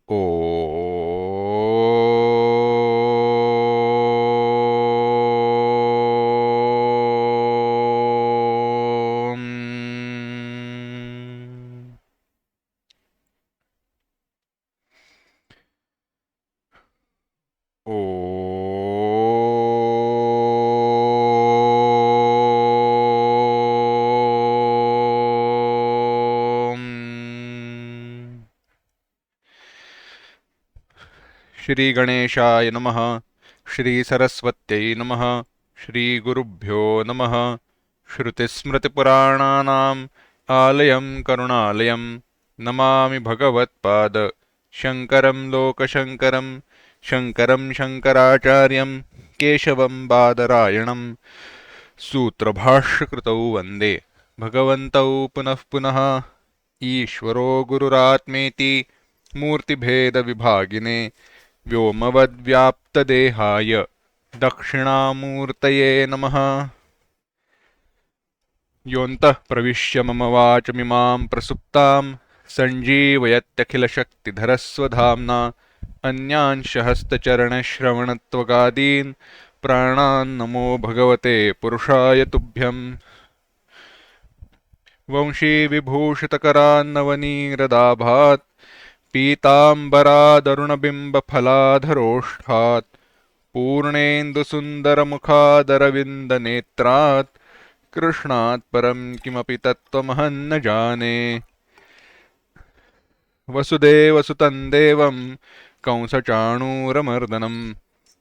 ओ श्री गणेशाय नमः। श्री सरस्वत्यै नमः। श्री गुरुभ्यो नमः। श्रुतिस्मृतिपुराणानाम् आलयं करुणालयं नमामि भगवत्पाद शङ्करं लोकशङ्करं शङ्करं शङ्कराचार्यं केशवं बादरायणं सूत्रभाष्यकृतौ वन्दे भगवन्तौ पुनः पुनः। ईश्वरो गुरुरात्मेति मूर्तिभेदविभागिने व्योमवद्व्याप्तदेहाय दक्षिणामूर्तये नमः। योऽन्तः प्रविश्य मम वाचमिमां प्रसुप्तां सञ्जीवयत्यखिलशक्तिधरस्वधाम्ना अन्यांश हस्तचरणश्रवणत्वगादीन् प्राणान् नमो भगवते पुरुषाय तुभ्यम्। वंशीविभूषितकरान्नवनीरदाभात् पीताम्बरादरुणबिम्बफलाधरोष्ठात् पूर्णेन्दुसुन्दरमुखादरविन्दनेत्रात् कृष्णात् परं किमपि तत्त्वमहं न जाने। वसुदेवसुतं देवं कंसचाणूरमर्दनं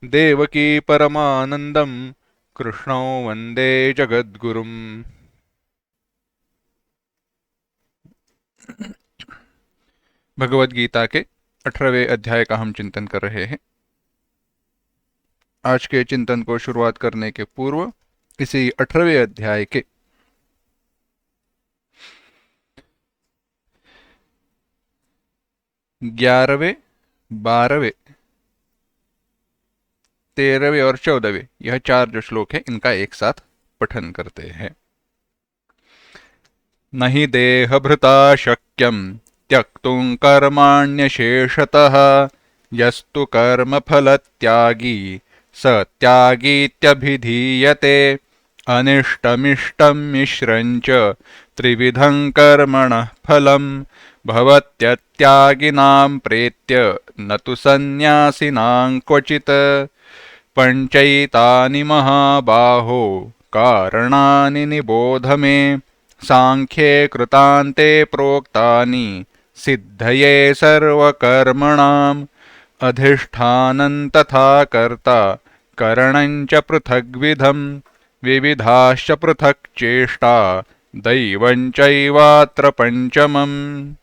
देवकी परमानन्दं कृष्णौ वन्दे जगद्गुरुम्। भगवद गीता के 18वें अध्याय का हम चिंतन कर रहे हैं। आज के चिंतन को शुरुआत करने के पूर्व इसी 18वें अध्याय के 11वें, 12वें, 13वें और 14वें यह 4 जो श्लोक है इनका एक साथ पठन करते हैं। न हि देहभृता शक्यं त्यक्तुं कर्माण्यशेषतः यस्तु कर्मफलत्यागी स त्यागीत्यभिधीयते। अनिष्टमिष्टं मिश्रं च त्रिविधं कर्मणः फलं भवत्यत्यागिनां प्रेत्य न तु सन्न्यासिनां क्वचित्। पञ्चैतानि महाबाहो कारणानि निबोध मे सांख्ये कृतान्ते प्रोक्तानि सिद्धये सर्वकर्मणाम्। अधिष्ठानं तथा कर्ता करणं च पृथग्विधम् विविधाश्च पृथक् चेष्टा दैवं चैवात्र पंचमम्।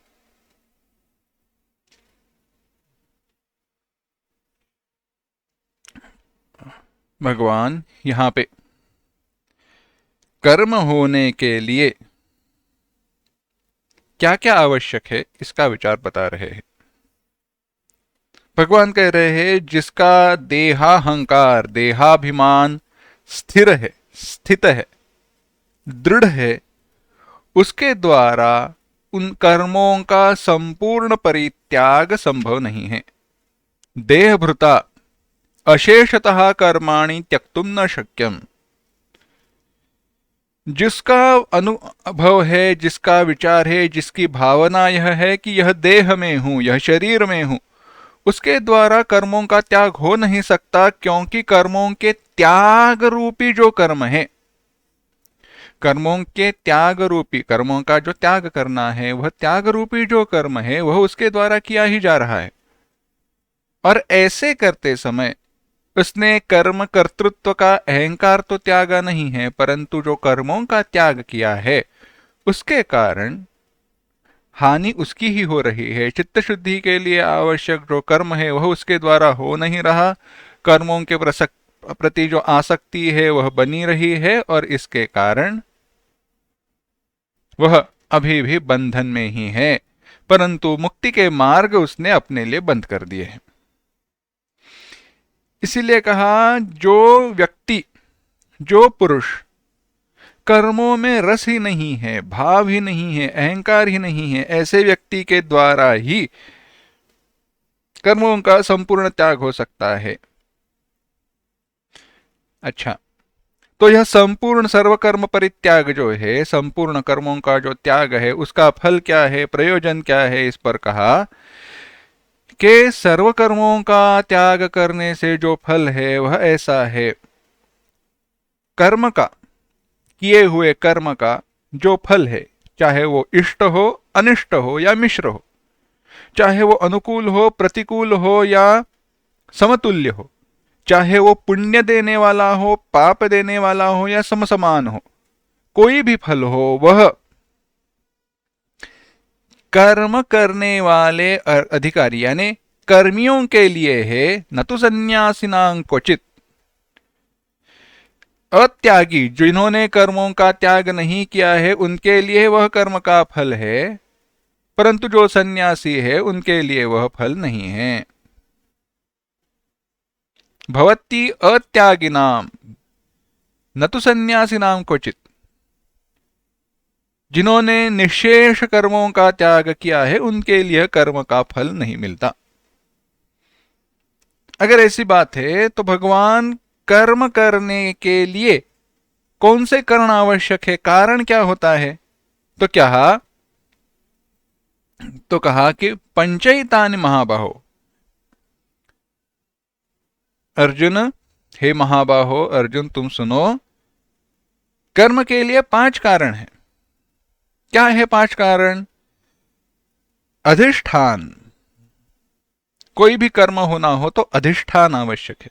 भगवान यहाँ पे कर्म होने के लिए क्या क्या आवश्यक है इसका विचार बता रहे हैं। भगवान कह रहे हैं जिसका देहाहंकार देहाभिमान स्थिर है, स्थित है, दृढ़ है, उसके द्वारा उन कर्मों का संपूर्ण परित्याग संभव नहीं है। देहभृता अशेषतः कर्माणि त्यक्तुम न शक्यम। जिसका अनुभव है, जिसका विचार है, जिसकी भावना यह है कि यह देह में हूं, यह शरीर में हूं, उसके द्वारा कर्मों का त्याग हो नहीं सकता, क्योंकि कर्मों के त्याग रूपी जो कर्म है, कर्मों के त्याग रूपी, कर्मों का जो त्याग करना है वह त्याग रूपी जो कर्म है वह उसके द्वारा किया ही जा रहा है। और ऐसे करते समय उसने कर्म कर्तृत्व का अहंकार तो त्यागा नहीं है, परंतु जो कर्मों का त्याग किया है उसके कारण हानि उसकी ही हो रही है। चित्त शुद्धि के लिए आवश्यक जो कर्म है वह उसके द्वारा हो नहीं रहा, कर्मों के प्रति जो आसक्ति है वह बनी रही है, और इसके कारण वह अभी भी बंधन में ही है, परंतु मुक्ति के मार्ग उसने अपने लिए बंद कर दिए हैं। इसीलिए कहा जो व्यक्ति, जो पुरुष कर्मों में रस ही नहीं है, भाव ही नहीं है, अहंकार ही नहीं है, ऐसे व्यक्ति के द्वारा ही कर्मों का संपूर्ण त्याग हो सकता है। अच्छा, तो यह संपूर्ण सर्वकर्म परित्याग जो है, संपूर्ण कर्मों का जो त्याग है, उसका फल क्या है, प्रयोजन क्या है, इस पर कहा कि सर्व कर्मों का त्याग करने से जो फल है वह ऐसा है, कर्म का, किए हुए कर्म का जो फल है, चाहे वो इष्ट हो, अनिष्ट हो या मिश्र हो, चाहे वो अनुकूल हो, प्रतिकूल हो या समतुल्य हो, चाहे वो पुण्य देने वाला हो, पाप देने वाला हो या समसमान हो, कोई भी फल हो, वह कर्म करने वाले अधिकारी यानी कर्मियों के लिए है, न तो सन्यासिनां क्वचित। अत्यागी, जिन्होंने कर्मों का त्याग नहीं किया है, उनके लिए वह कर्म का फल है, परंतु जो सन्यासी है उनके लिए वह फल नहीं है। भवति अत्यागिनाम न तो सन्यासिनाम क्वचित। जिन्होंने निशेष कर्मों का त्याग किया है उनके लिए कर्म का फल नहीं मिलता। अगर ऐसी बात है तो भगवान कर्म करने के लिए कौन से करण आवश्यक है, कारण क्या होता है? तो क्या तो कहा कि पंचैतानि महाबाहो। अर्जुन, हे महाबाहो अर्जुन, तुम सुनो, कर्म के लिए 5 कारण हैं। क्या है 5 कारण? अधिष्ठान, कोई भी कर्म होना हो तो अधिष्ठान आवश्यक है,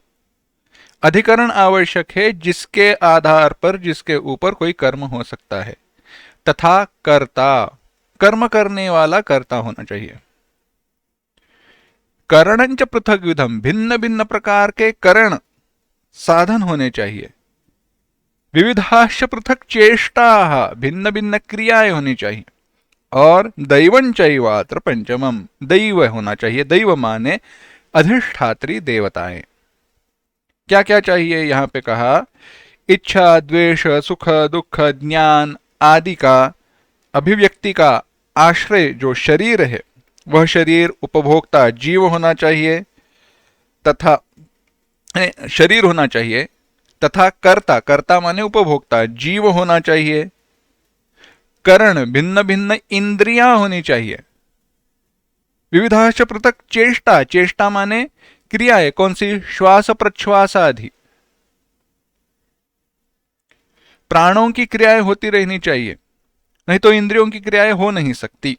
अधिकरण आवश्यक है, जिसके आधार पर, जिसके ऊपर कोई कर्म हो सकता है। तथा कर्ता, कर्म करने वाला कर्ता होना चाहिए। करणंच पृथक विधम, भिन्न भिन्न प्रकार के करण, साधन होने चाहिए। विविधाश्च पृथक चेष्टा, भिन्न भिन्न क्रियाएं होनी चाहिए। और दैवं चैवात्र पंचमम, दैव होना चाहिए। दैव माने अधिष्ठात्री देवताएं। क्या क्या चाहिए यहां पे कहा? इच्छा, द्वेष, सुख, दुख, ज्ञान आदि का अभिव्यक्ति का आश्रय जो शरीर है, वह शरीर उपभोक्ता जीव होना चाहिए, तथा शरीर होना चाहिए, तथा कर्ता, कर्ता माने उपभोक्ता जीव होना चाहिए। करण, भिन्न भिन्न इंद्रियां होनी चाहिए। विविधाश्च पृथक चेष्टा, चेष्टा माने क्रियाएं, कौन सी? श्वास प्रश्वास आदि प्राणों की क्रियाएं होती रहनी चाहिए, नहीं तो इंद्रियों की क्रियाएं हो नहीं सकती।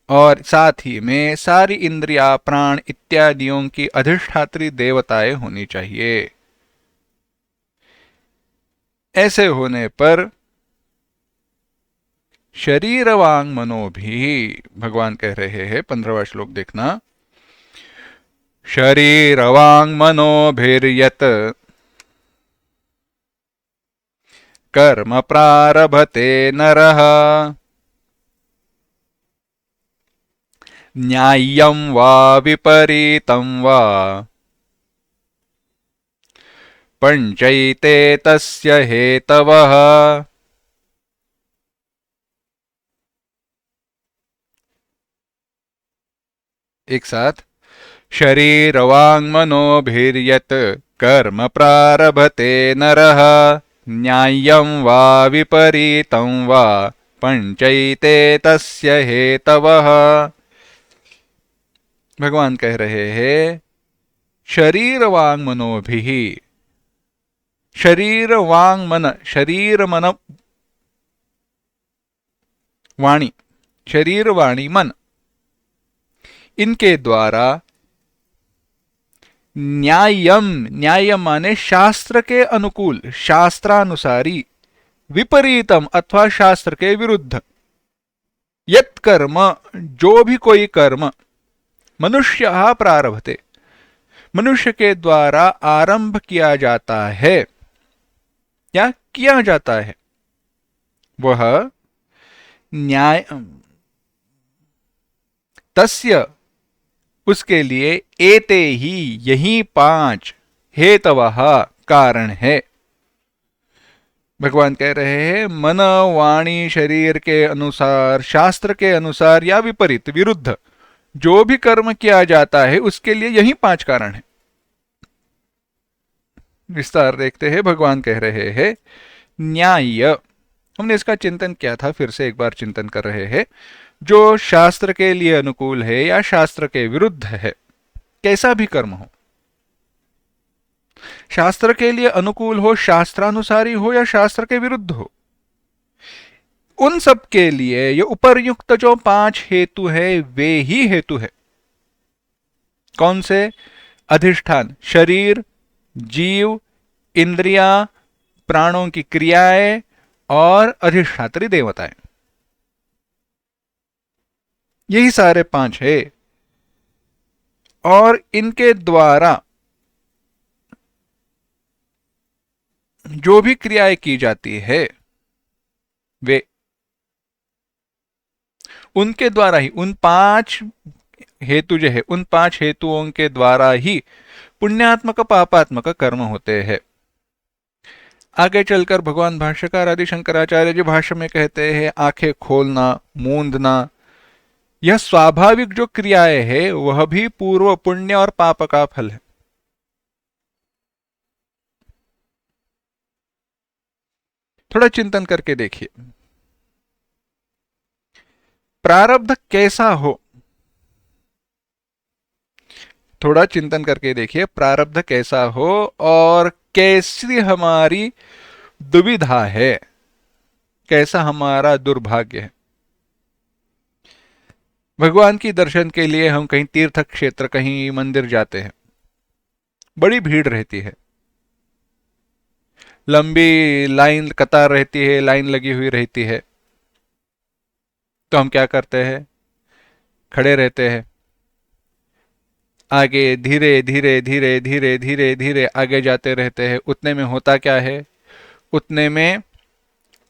और साथ ही में सारी इंद्रिया, प्राण इत्यादियों की अधिष्ठात्री देवताएं होनी चाहिए। ऐसे होने पर शरीर वांग मनो भी, भगवान कह रहे हैं 15वां श्लोक देखना, शरीर वांग मनोभिर्यत कर्म प्रारभते नरः न्याय्यं वा विपरीतं वा पंचैते तस्य हेतवः। एक साथ, शरीर वांग मनोभिर्यत कर्म प्रारभते नरः न्याय्यं वा विपरीतं वा पंचैते तस्य हेतवः। भगवान कह रहे हैं शरीर वांग मनोभिः, शरीर वांग मन, शरीर मन वाणी, शरीर वाणी मन, इनके द्वारा न्यायम, न्याय माने शास्त्र के अनुकूल, शास्त्रानुसारी, विपरीतम अथवा शास्त्र के विरुद्ध, यत् कर्म, जो भी कोई कर्म, मनुष्य प्रारभते, मनुष्य के द्वारा आरंभ किया जाता है या किया जाता है, वह न्याय तस्य, उसके लिए एते ही, यही 5 हेतवः, कारण है। भगवान कह रहे हैं मन, वाणी, शरीर के अनुसार, शास्त्र के अनुसार या विपरीत, विरुद्ध जो भी कर्म किया जाता है उसके लिए यही 5 कारण है। विस्तार देखते हैं, भगवान कह रहे हैं न्याय। हमने इसका चिंतन किया था, फिर से एक बार चिंतन कर रहे हैं। जो शास्त्र के लिए अनुकूल है या शास्त्र के विरुद्ध है, कैसा भी कर्म हो, शास्त्र के लिए अनुकूल हो, शास्त्रानुसारी हो या शास्त्र के विरुद्ध हो, उन सब के लिए ये उपर्युक्त जो 5 हेतु है वे ही हेतु है। कौन से? अधिष्ठान, शरीर, जीव, इंद्रियां, प्राणों की क्रियाएं और अधिष्ठात्री देवताएं, यही सारे 5 है। और इनके द्वारा जो भी क्रियाएं की जाती है वे उनके द्वारा ही, उन 5 हेतु जो है उन 5 हेतुओं के द्वारा ही पुण्यात्मक पापात्मक कर्म होते हैं। आगे चलकर भगवान भाष्यकार आदि शंकराचार्य जी भाष्य में कहते हैं आंखें खोलना, मूंदना, यह स्वाभाविक जो क्रियाएं है वह भी पूर्व पुण्य और पाप का फल है। थोड़ा चिंतन करके देखिए, प्रारब्ध कैसा हो, थोड़ा चिंतन करके देखिए प्रारब्ध कैसा हो और कैसी हमारी दुविधा है, कैसा हमारा दुर्भाग्य है। भगवान की दर्शन के लिए हम कहीं तीर्थ क्षेत्र, कहीं मंदिर जाते हैं, बड़ी भीड़ रहती है, लंबी लाइन कतार रहती है, लाइन लगी हुई रहती है, तो हम क्या करते हैं? खड़े रहते हैं। आगे धीरे धीरे धीरे धीरे धीरे धीरे आगे जाते रहते हैं। उतने में होता क्या है? उतने में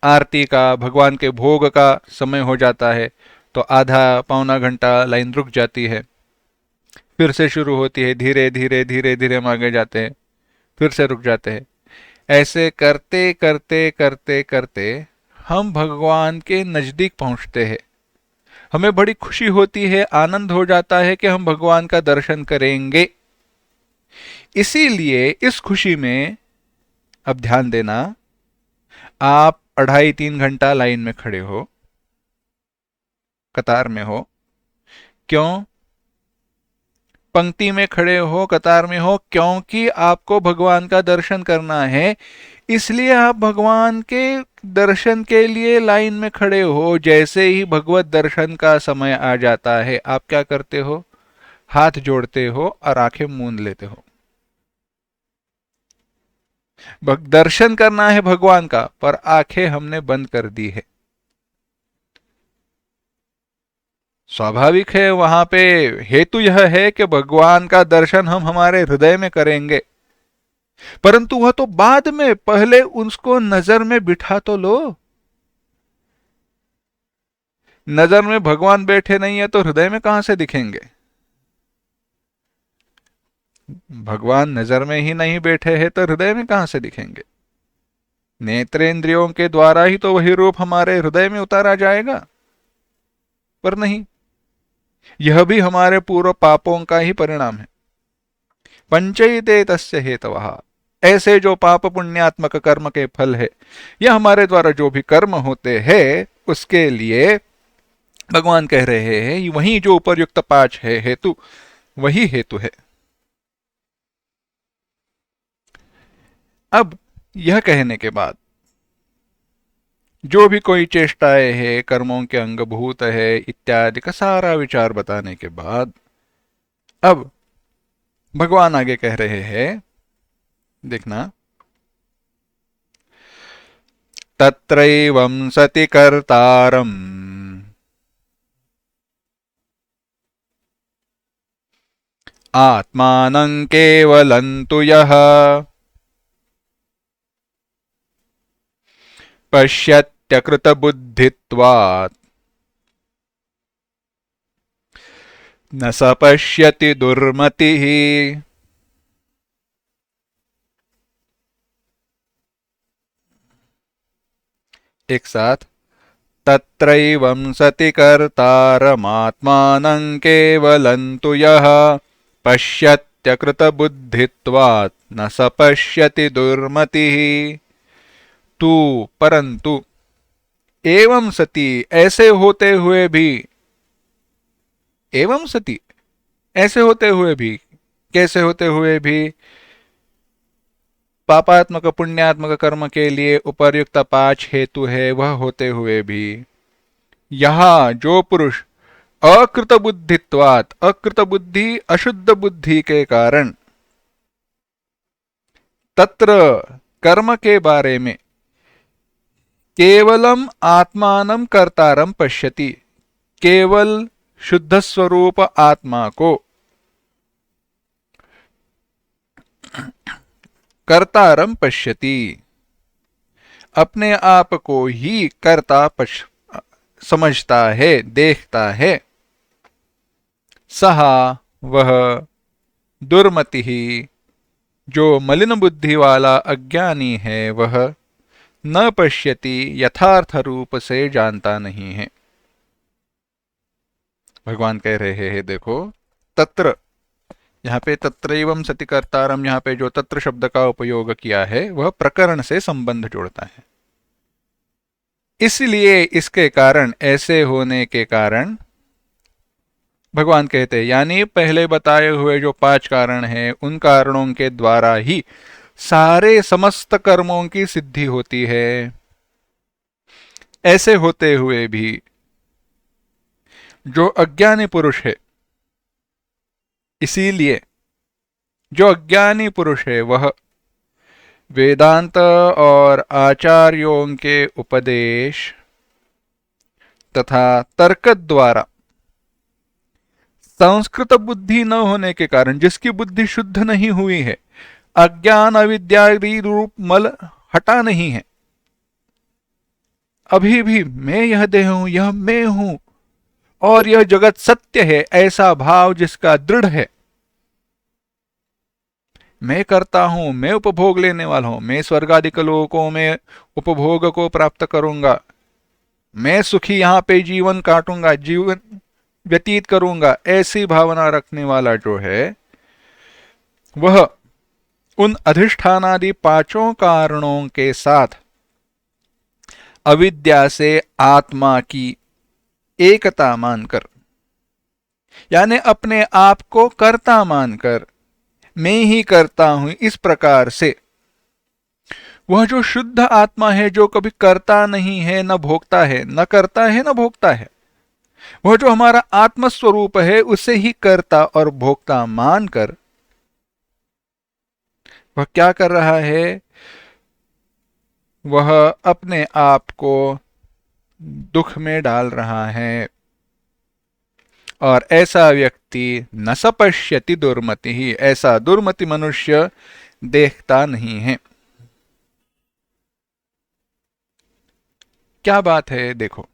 आरती का, भगवान के भोग का समय हो जाता है, तो आधा पौना घंटा लाइन रुक जाती है, फिर से शुरू होती है, धीरे धीरे धीरे धीरे हम आगे जाते हैं, फिर से रुक जाते हैं। ऐसे करते करते करते करते हम भगवान के नजदीक पहुंचते हैं। हमें बड़ी खुशी होती है, आनंद हो जाता है कि हम भगवान का दर्शन करेंगे। इसीलिए इस खुशी में, अब ध्यान देना, आप 2.5-3 घंटा लाइन में खड़े हो, कतार में हो। क्यों पंक्ति में खड़े हो, कतार में हो? क्योंकि आपको भगवान का दर्शन करना है, इसलिए आप भगवान के दर्शन के लिए लाइन में खड़े हो। जैसे ही भगवत दर्शन का समय आ जाता है, आप क्या करते हो? हाथ जोड़ते हो और आंखें मूंद लेते हो। दर्शन करना है भगवान का, पर आंखें हमने बंद कर दी है। स्वाभाविक है, वहां पे हेतु यह है कि भगवान का दर्शन हम हमारे हृदय में करेंगे, परंतु वह तो बाद में, पहले उसको नजर में बिठा तो लो। नजर में भगवान बैठे नहीं है तो हृदय में कहां से दिखेंगे? भगवान नजर में ही नहीं बैठे हैं तो हृदय में कहां से दिखेंगे? नेत्रेंद्रियों के द्वारा ही तो वही रूप हमारे हृदय में उतारा जाएगा, पर नहीं। यह भी हमारे पूर्व पापों का ही परिणाम है। पंचैते तस्य हेतवः, ऐसे जो पाप पुण्यात्मक कर्म के फल है, यह हमारे द्वारा जो भी कर्म होते हैं उसके लिए भगवान कह रहे हैं वही जो उपरयुक्त 5 है हेतु, वही हेतु है। अब यह कहने के बाद जो भी कोई चेष्टाएं है, कर्मों के अंगभूत है इत्यादि का सारा विचार बताने के बाद अब भगवान आगे कह रहे हैं, देखना, तत्रैवं सति कर्तारम् आत्मानं केवलं तु यः पश्यत्यकृतबुद्धित्वात् न स पश्यति दुर्मतिः। एक साथ, तत्रैवं सति कर्तारमात्मानं केवलं तु यः पश्यत्यकृतबुद्धित्वात् न स पश्यति दुर्मतिः। तू परंतु एवं सति ऐसे होते हुए भी, एवं सति ऐसे होते हुए भी, कैसे होते हुए भी, पापात्मक पुण्यात्मक कर्म के लिए उपर्युक्त 5 हेतु है वह होते हुए भी यहाँ जो पुरुष अकृत बुद्धित्वात्, अकृत बुद्धि अशुद्ध बुद्धि के कारण, तत्र कर्म के बारे में केवलम आत्मानं कर्तारं पश्यति, केवल शुद्ध स्वरूप आत्मा को कर्तारं पश्यति, अपने आप को ही कर्ता समझता है, देखता है। सहा वह दुर्मति ही, जो मलिन बुद्धि वाला अज्ञानी है वह न पश्यति, यथार्थ रूप से जानता नहीं है। भगवान कह रहे हैं देखो, तत्र, यहाँ पे तत्रैवं सति कर्तारम, यहाँ पे जो तत्र शब्द का उपयोग किया है वह प्रकरण से संबंध जोड़ता है। इसलिए इसके कारण, ऐसे होने के कारण भगवान कहते हैं, यानी पहले बताए हुए जो 5 कारण हैं उन कारणों के द्वारा ही सारे समस्त कर्मों की सिद्धि होती है। ऐसे होते हुए भी जो अज्ञानी पुरुष है, इसीलिए जो अज्ञानी पुरुष है वह वेदांत और आचार्यों के उपदेश तथा तर्क द्वारा संस्कृत बुद्धि न होने के कारण, जिसकी बुद्धि शुद्ध नहीं हुई है, अज्ञान अविद्यादि रूप मल हटा नहीं है, अभी भी मैं यह देह हूं, यह मैं हूं और यह जगत सत्य है, ऐसा भाव जिसका दृढ़ है, मैं करता हूं, मैं उपभोग लेने वाला हूं, मैं स्वर्गादिक लोकों में उपभोग को प्राप्त करूंगा, मैं सुखी यहां पे जीवन काटूंगा, जीवन व्यतीत करूंगा, ऐसी भावना रखने वाला जो है वह उन अधिष्ठानादि 5 कारणों के साथ अविद्या से आत्मा की एकता मानकर, यानी अपने आप को कर्ता मानकर, मैं ही करता हूं, इस प्रकार से वह जो शुद्ध आत्मा है, जो कभी करता नहीं है, न भोगता है, न करता है न भोगता है, वह जो हमारा आत्मस्वरूप है उसे ही कर्ता और भोक्ता मानकर वह क्या कर रहा है, वह अपने आप को दुख में डाल रहा है। और ऐसा व्यक्ति न स पश्यति दुर्मति ही, ऐसा दुर्मति मनुष्य देखता नहीं है। क्या बात है देखो,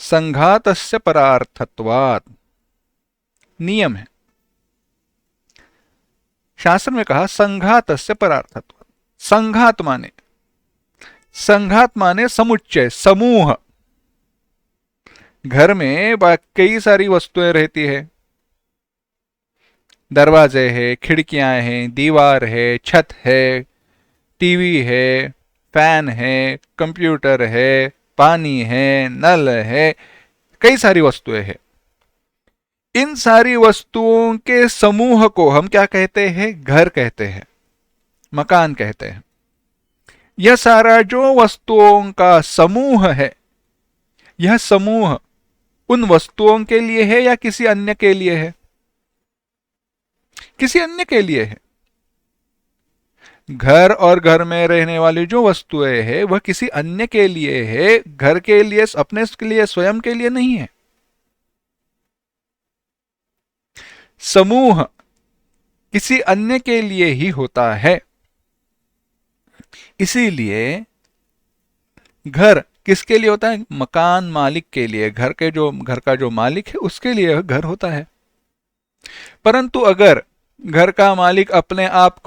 संघातस्य परार्थत्वात् नियम है, शास्त्र में कहा संघातस्य परार्थत्वात्। संघात माने समुच्चय, समूह। घर में कई सारी वस्तुएं रहती है, दरवाजे है, खिड़कियां हैं, दीवार है, छत है, टीवी है, फैन है, कंप्यूटर है, पानी है, नल है, कई सारी वस्तुएं हैं। इन सारी वस्तुओं के समूह को हम क्या कहते हैं, घर कहते हैं, मकान कहते हैं। यह सारा जो वस्तुओं का समूह है, यह समूह उन वस्तुओं के लिए है या किसी अन्य के लिए है? किसी अन्य के लिए है। घर और घर में रहने वाली जो वस्तुएं है वह किसी अन्य के लिए है, घर के लिए, अपने के लिए, स्वयं के लिए नहीं है। समूह किसी अन्य के लिए ही होता है। इसीलिए घर किसके लिए होता है? मकान मालिक के लिए, घर का जो मालिक है उसके लिए घर होता है। परंतु अगर घर का मालिक अपने आप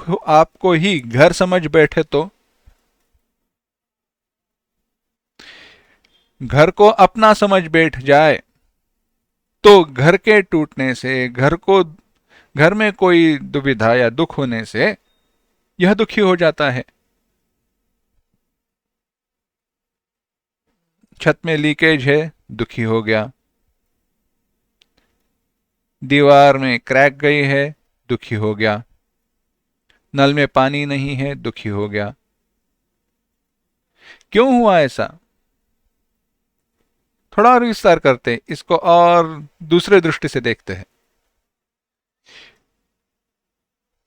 को ही घर समझ बैठे तो घर को अपना समझ बैठ जाए तो घर के टूटने से, घर में कोई दुविधा या दुख होने से यह दुखी हो जाता है। छत में लीकेज है, दुखी हो गया। दीवार में क्रैक गई है, दुखी हो गया। नल में पानी नहीं है, दुखी हो गया। क्यों हुआ ऐसा? थोड़ा और विस्तार करते हैं इसको और दूसरे दृष्टि से देखते हैं।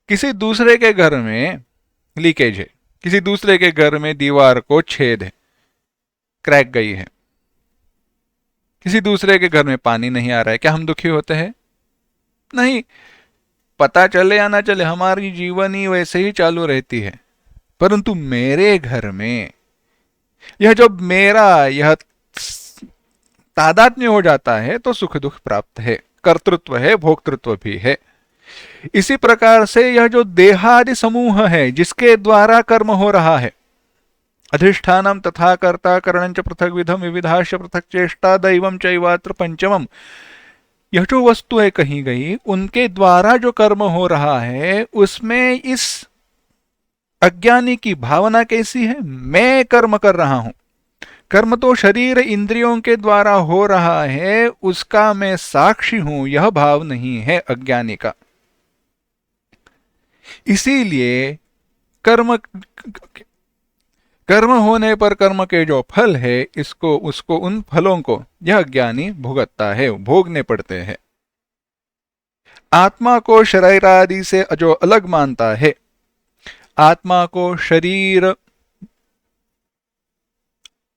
किसी दूसरे के घर में लीकेज है, किसी दूसरे के घर में दीवार को छेद है, क्रैक गई है, किसी दूसरे के घर में पानी नहीं आ रहा है, क्या हम दुखी होते हैं? नहीं। पता चले या ना चले, हमारी जीवनी वैसे ही चालू रहती है। परंतु मेरे घर में यह जब मेरा यह तादात्म्य हो जाता है तो सुख दुख प्राप्त है, कर्तृत्व है, भोक्तृत्व भी है। इसी प्रकार से यह जो देहादि समूह है जिसके द्वारा कर्म हो रहा है, अधिष्ठानम तथा कर्ता करणंच पृथक विधम विविधाश्च पृथक चेष्टा दैवम चैवात्र पंचमम, यह जो वस्तु है कही गई, उनके द्वारा जो कर्म हो रहा है उसमें इस अज्ञानी की भावना कैसी है? मैं कर्म कर रहा हूं। कर्म तो शरीर इंद्रियों के द्वारा हो रहा है, उसका मैं साक्षी हूं, यह भाव नहीं है अज्ञानी का। इसीलिए कर्म कर्म होने पर कर्म के जो फल है, इसको उसको उन फलों को यह ज्ञानी भुगतता है, भोगने पड़ते हैं। आत्मा को शरीर आदि से जो अलग मानता है, आत्मा को शरीर,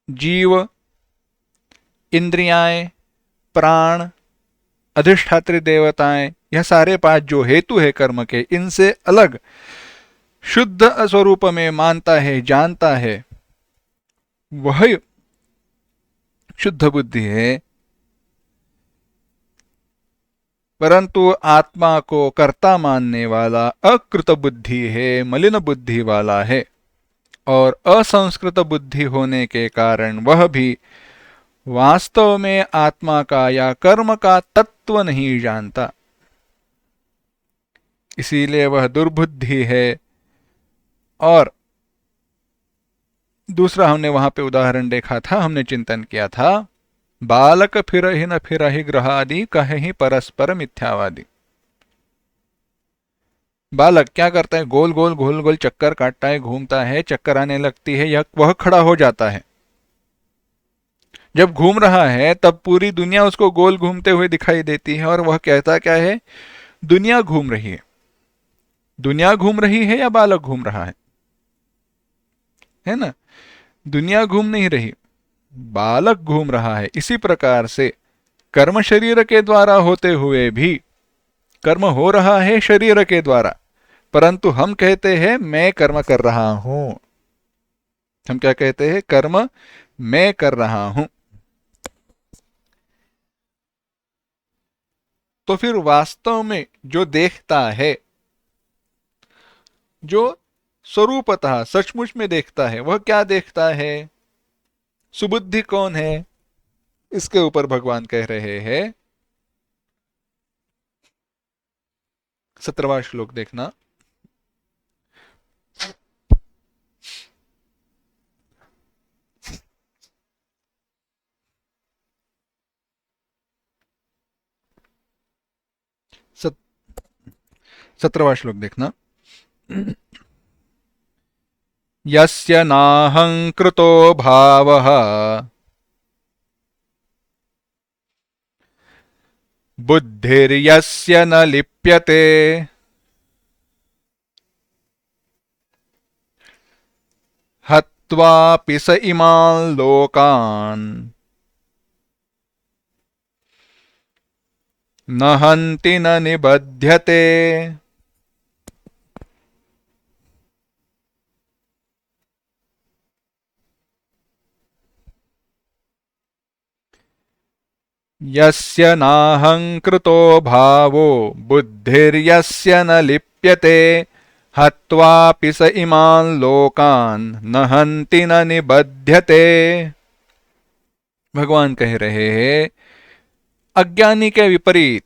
जीव, इंद्रियाएं, प्राण, अधिष्ठात्री देवताएं, यह सारे पांच जो हेतु है कर्म के, इनसे अलग शुद्ध स्वरूप में मानता है, जानता है, वह शुद्ध बुद्धि है। परंतु आत्मा को कर्ता मानने वाला अकृत बुद्धि है, मलिन बुद्धि वाला है, और असंस्कृत बुद्धि होने के कारण वह भी वास्तव में आत्मा का या कर्म का तत्व नहीं जानता। इसीलिए वह दुर्बुद्धि है। और दूसरा हमने वहां पे उदाहरण देखा था, हमने चिंतन किया था, बालक फिरहि न फिरहि ग्रहादि कहि परस्पर मिथ्यावादी। बालक क्या करता है? गोल गोल गोल गोल चक्कर काटता है, घूमता है, चक्कर आने लगती है, या वह खड़ा हो जाता है। जब घूम रहा है तब पूरी दुनिया उसको गोल घूमते हुए दिखाई देती है, और वह कहता क्या है? दुनिया घूम रही है। दुनिया घूम रही है या बालक घूम रहा है ना? दुनिया घूम नहीं रही, बालक घूम रहा है। इसी प्रकार से कर्म शरीर के द्वारा होते हुए भी कर्म हो रहा है शरीर के द्वारा, परंतु हम कहते हैं मैं कर्म कर रहा हूं। हम क्या कहते हैं? कर्म मैं कर रहा हूं। तो फिर वास्तव में जो देखता है, जो स्वरूपतः सचमुच में देखता है, वह क्या देखता है? सुबुद्धि कौन है? इसके ऊपर भगवान कह रहे हैं, 17वां श्लोक देखना। सत, 17वां श्लोक देखना। यस्य नाहंकृतो भावः बुद्धिर्यस्य न लिप्यते हत्वापि स इमान् लोकान् न हन्ति न निबध्यते। यस्य नाहंकृतो भावो बुद्धिर्यस्य न लिप्यते हत्वापि स इमान् लोकान् न हन्ति न निबध्यते। भगवान कह रहे हैं अज्ञानी के विपरीत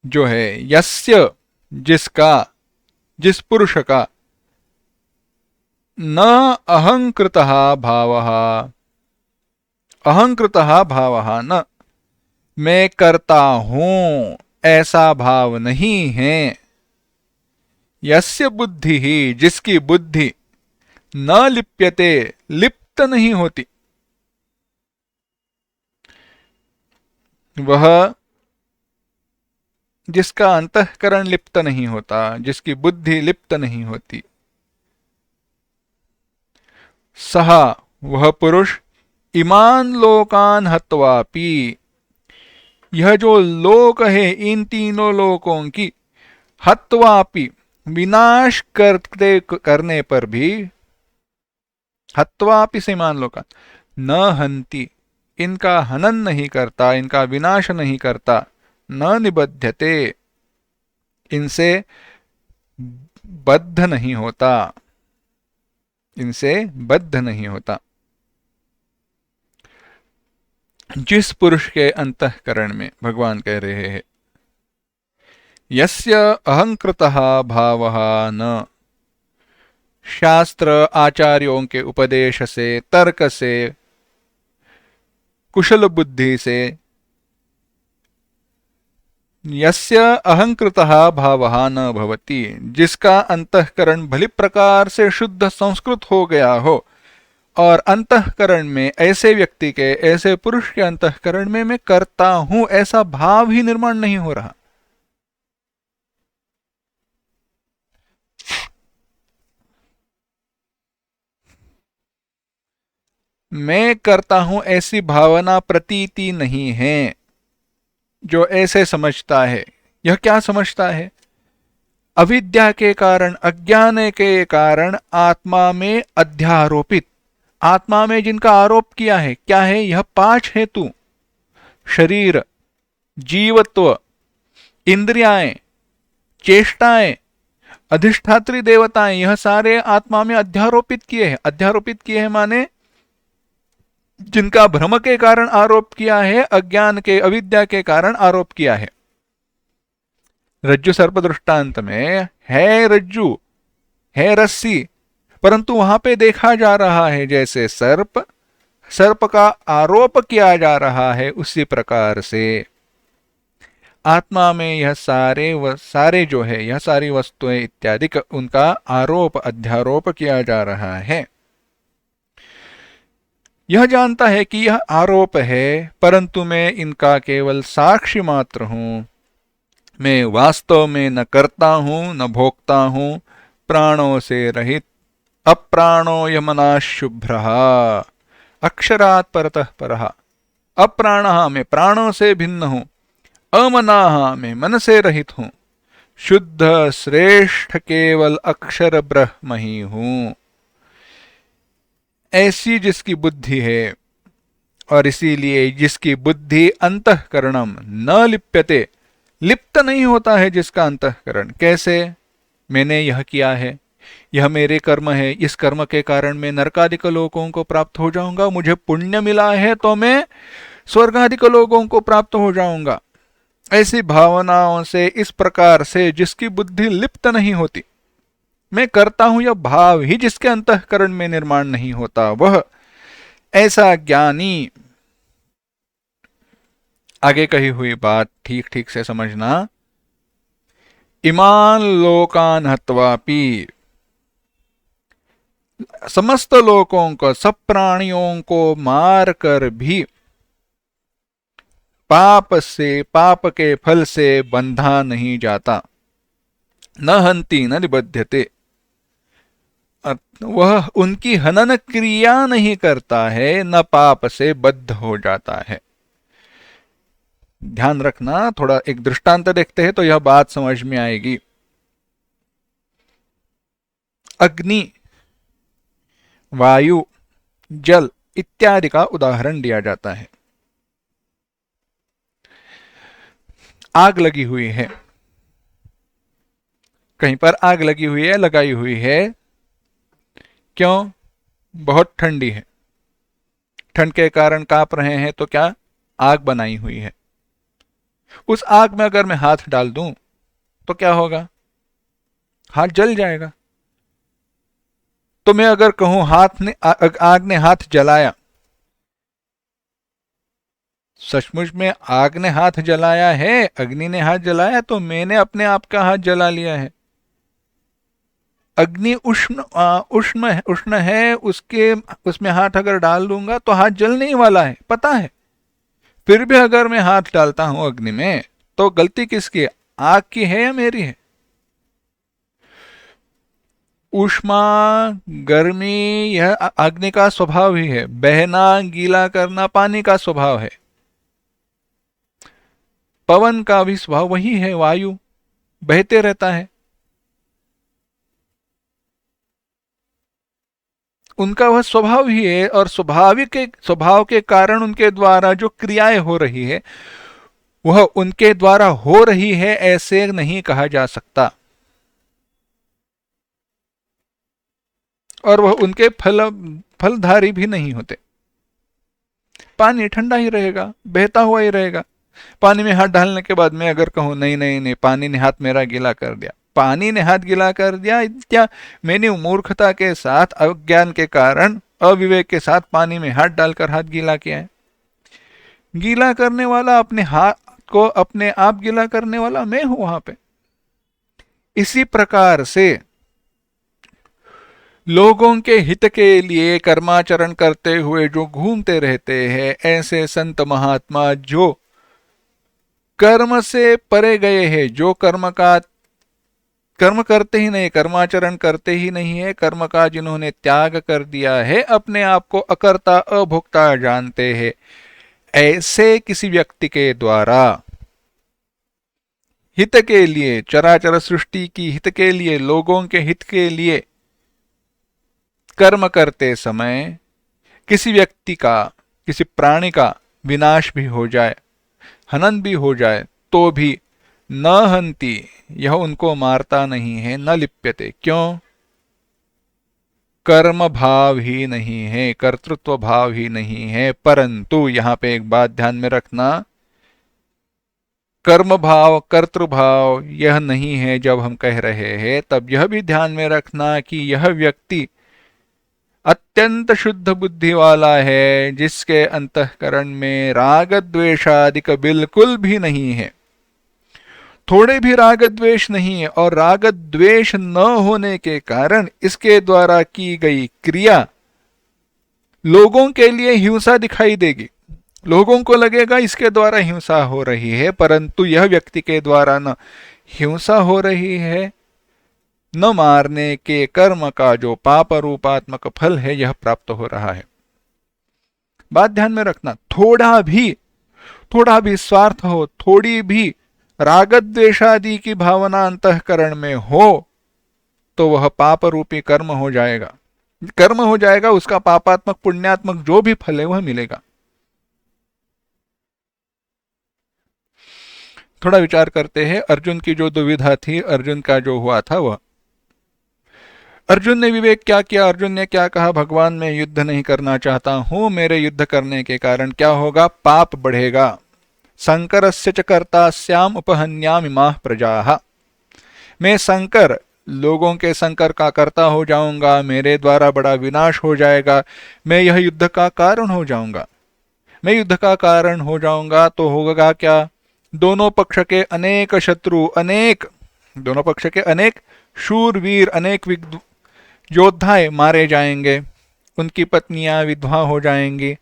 जो है, यस्य, जिसका, जिस पुरुष का, न अहंकृतः भावः, अहंकृतः भावः न, मैं करता हूं ऐसा भाव नहीं है। यस्य बुद्धि ही, जिसकी बुद्धि, न लिप्यते, लिप्त नहीं होती, वह, जिसका अंतःकरण लिप्त नहीं होता, जिसकी बुद्धि लिप्त नहीं होती, सह, वह पुरुष, इमान लोकान हत्वापि, यह जो लोक है इन तीनों लोकों की, हत्वापि, विनाश करने पर भी, हत्वापि से मान लोकान, न हंति, इनका हनन नहीं करता, इनका विनाश नहीं करता, न निबध्यते, इनसे बद्ध नहीं होता, इनसे बद्ध नहीं होता। जिस पुरुष के अंतःकरण में, भगवान कह रहे हैं, यस्य अहंकृतः भावः न, शास्त्र आचार्यों के उपदेश से, तर्क से, कुशल बुद्धि से, यस्य अहंकृतः भावः न भवति, जिसका अंतःकरण भली प्रकार से शुद्ध संस्कृत हो गया हो, और अंतःकरण में ऐसे व्यक्ति के, ऐसे पुरुष के अंतःकरण में मैं करता हूं ऐसा भाव ही निर्माण नहीं हो रहा। मैं करता हूं ऐसी भावना प्रतीति नहीं है। जो ऐसे समझता है, यह क्या समझता है? अविद्या के कारण, अज्ञान के कारण आत्मा में अध्यारोपित, आत्मा में जिनका आरोप किया है, क्या है? यह पांच हेतु, शरीर, जीवत्व, इंद्रियाएं, चेष्टाएं, अधिष्ठात्री देवताएं, यह सारे आत्मा में अध्यारोपित किए हैं। अध्यारोपित किए हैं माने जिनका भ्रम के कारण आरोप किया है, अज्ञान के, अविद्या के कारण आरोप किया है। रज्जु सर्प दृष्टांत में है रज्जु, है रस्सी, परंतु वहां पे देखा जा रहा है जैसे सर्प, सर्प का आरोप किया जा रहा है, उसी प्रकार से आत्मा में यह सारे जो है, यह सारी वस्तुएं इत्यादि उनका आरोप, अध्यारोप किया जा रहा है। यह जानता है कि यह आरोप है, परंतु मैं इनका केवल साक्षी मात्र हूं। मैं वास्तव में न करता हूं, न भोगता हूं, प्राणों से रहित, अप्राणो यमना शुभ्र, अक्षरात् परतः परः। अप्राणः, मैं प्राणों से भिन्न हूं, अमनाः, मैं मन से रहित हूं, शुद्ध श्रेष्ठ केवल अक्षर ब्रह्म ही हूं। ऐसी जिसकी बुद्धि है, और इसीलिए जिसकी बुद्धि अंतःकरणम न लिप्यते, लिप्त नहीं होता है जिसका अंतःकरण। कैसे? मैंने यह किया है, यह मेरे कर्म है, इस कर्म के कारण मैं नरकादिक लोकों को प्राप्त हो जाऊंगा, मुझे पुण्य मिला है तो मैं स्वर्गादिक लोकों को प्राप्त हो जाऊंगा। ऐसी भावनाओं से, इस प्रकार से जिसकी बुद्धि लिप्त नहीं होती, मैं करता हूं यह भाव ही जिसके अंतःकरण में निर्माण नहीं होता, वह ऐसा ज्ञानी। आगे कही हुई बात ठीक ठीक से समझना। इमान लोकान हत्वापि, समस्त लोकों को, सब प्राणियों को मार कर भी पाप से, पाप के फल से बंधा नहीं जाता। न हंति न निबध्यते, वह उनकी हनन क्रिया नहीं करता है, न पाप से बद्ध हो जाता है। ध्यान रखना, थोड़ा एक दृष्टांत देखते हैं तो यह बात समझ में आएगी। अग्नि, वायु, जल इत्यादि का उदाहरण दिया जाता है। आग लगी हुई है, कहीं पर आग लगी हुई है, लगाई हुई है, क्यों? बहुत ठंडी है। ठंड के कारण कांप रहे हैं तो क्या, आग बनाई हुई है। उस आग में अगर मैं हाथ डाल दूं तो क्या होगा, हाथ जल जाएगा। तो मैं अगर कहूं आग ने हाथ जलाया, सचमुच में आग ने हाथ जलाया है, अग्नि ने हाथ जलाया, तो मैंने अपने आप का हाथ जला लिया है। अग्नि उष्ण है, उसके उसमें हाथ अगर डाल दूंगा तो हाथ जलने ही वाला है, पता है। फिर भी अगर मैं हाथ डालता हूं अग्नि में तो गलती किसकी है, आग की है या मेरी है। ऊष्मा, गर्मी, यह अग्नि का स्वभाव ही है। बहना, गीला करना पानी का स्वभाव है। पवन का भी स्वभाव वही है, वायु बहते रहता है। उनका वह स्वभाव ही है, और स्वभाव के कारण उनके द्वारा जो क्रियाएं हो रही है वह उनके द्वारा हो रही है ऐसे नहीं कहा जा सकता, और वह उनके फलधारी भी नहीं होते। पानी ठंडा ही रहेगा, बहता हुआ ही रहेगा। पानी में हाथ डालने के बाद मैं अगर कहूं नहीं नहीं नहीं, पानी ने हाथ मेरा गीला कर दिया, पानी ने हाथ गीला कर दिया, क्या मैंने मूर्खता के साथ, अज्ञान के कारण, अविवेक के साथ पानी में हाथ डालकर हाथ गीला किया है। गीला करने वाला, अपने हाथ को अपने आप गीला करने वाला मैं हूं वहां पे। इसी प्रकार से लोगों के हित के लिए कर्माचरण करते हुए जो घूमते रहते हैं, ऐसे संत महात्मा जो कर्म से परे गए हैं, जो कर्म करते ही नहीं, कर्माचरण करते ही नहीं है, कर्म का जिन्होंने त्याग कर दिया है, अपने आप को अकर्ता अभोक्ता जानते हैं, ऐसे किसी व्यक्ति के द्वारा हित के लिए, चराचर सृष्टि की हित के लिए, लोगों के हित के लिए कर्म करते समय किसी व्यक्ति का, किसी प्राणी का विनाश भी हो जाए, हनन भी हो जाए, तो भी न हंति, यह उनको मारता नहीं है, न लिप्यते। क्यों, कर्म भाव ही नहीं है, कर्तृत्व भाव ही नहीं है। परंतु यहां पे एक बात ध्यान में रखना, कर्म भाव, कर्तृभाव यह नहीं है जब हम कह रहे हैं, तब यह भी ध्यान में रखना कि यह व्यक्ति अत्यंत शुद्ध बुद्धि वाला है, जिसके अंतःकरण में राग द्वेषादि बिल्कुल भी नहीं है, थोड़े भी राग द्वेष नहीं है, और राग द्वेष न होने के कारण इसके द्वारा की गई क्रिया लोगों के लिए हिंसा दिखाई देगी। लोगों को लगेगा इसके द्वारा हिंसा हो रही है, परंतु यह व्यक्ति के द्वारा न हिंसा हो रही है, न मारने के कर्म का जो पाप रूपात्मक फल है यह प्राप्त हो रहा है। बात ध्यान में रखना, थोड़ा भी स्वार्थ हो, थोड़ी भी राग द्वेषादि की भावना अंतःकरण में हो, तो वह पाप रूपी कर्म हो जाएगा, उसका पापात्मक पुण्यात्मक जो भी फल है वह मिलेगा। थोड़ा विचार करते हैं, अर्जुन की जो दुविधा थी, अर्जुन का जो हुआ था वह, अर्जुन ने विवेक क्या किया, अर्जुन ने क्या कहा, भगवान मैं युद्ध नहीं करना चाहता हूं, मेरे युद्ध करने के कारण क्या होगा, पाप बढ़ेगा। संकरस्य च कर्तास्याम उपहन्यामि इमाः प्रजाः, मैं संकर, लोगों के संकर का कर्ता हो जाऊंगा, मेरे द्वारा बड़ा विनाश हो जाएगा, मैं यह युद्ध का कारण हो जाऊंगा। मैं युद्ध का कारण हो जाऊंगा तो होगा क्या, दोनों पक्ष के अनेक शत्रु, दोनों पक्ष के अनेक शूरवीर, अनेक योद्धाएं मारे जाएंगे, उनकी पत्नियां विधवा हो जाएंगी,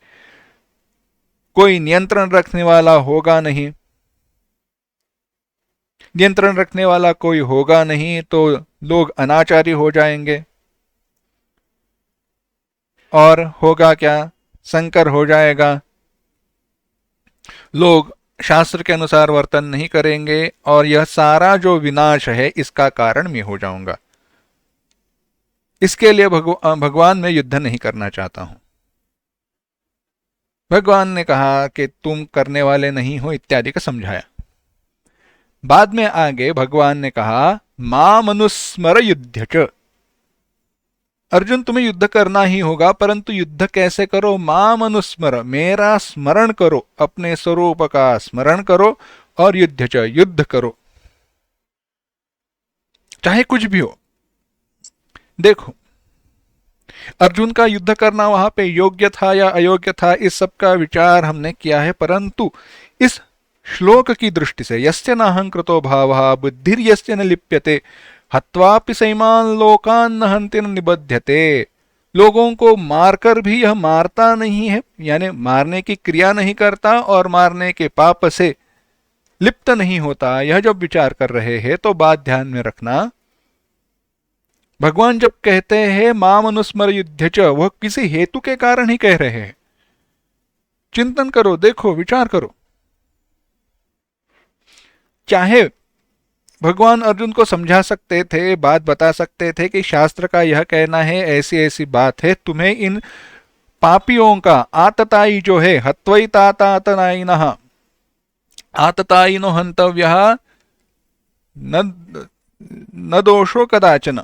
कोई नियंत्रण रखने वाला होगा नहीं, नियंत्रण रखने वाला कोई होगा नहीं तो लोग अनाचारी हो जाएंगे, और होगा क्या, संकर हो जाएगा, लोग शास्त्र के अनुसार वर्तन नहीं करेंगे, और यह सारा जो विनाश है इसका कारण मैं हो जाऊंगा। इसके लिए भगवान मैं युद्ध नहीं करना चाहता हूं। भगवान ने कहा कि तुम करने वाले नहीं हो इत्यादि का समझाया। बाद में आगे भगवान ने कहा माम अनुस्मर युद्ध च, अर्जुन तुम्हें युद्ध करना ही होगा, परंतु युद्ध कैसे करो? माम अनुस्मर, मेरा स्मरण करो, अपने स्वरूप का स्मरण करो, और युद्ध करो, चाहे कुछ भी हो। देखो, अर्जुन का युद्ध करना वहां पे योग्य था या अयोग्य था, इस सब का विचार हमने किया है, परंतु इस श्लोक की दृष्टि से यस्य नाहंकृतो भावः बुद्धिर्यस्य न लिप्यते हत्वापि सैमान् लोकान् न हन्ति न निबध्यते। लोगों को मारकर भी यह मारता नहीं है, यानी मारने की क्रिया नहीं करता और मारने के पाप से लिप्त नहीं होता। यह जब विचार कर रहे हैं तो बात ध्यान में रखना, भगवान जब कहते हैं माम अनुस्मर युद्ध च, वह किसी हेतु के कारण ही कह रहे हैं। चिंतन करो, देखो, विचार करो। चाहे भगवान अर्जुन को समझा सकते थे, बात बता सकते थे कि शास्त्र का यह कहना है, ऐसी ऐसी बात है, तुम्हें इन पापियों का आतताई जो है, हत्वैतातातनायिनः आततायिनो हन्तव्यः न दोषो कदाचन।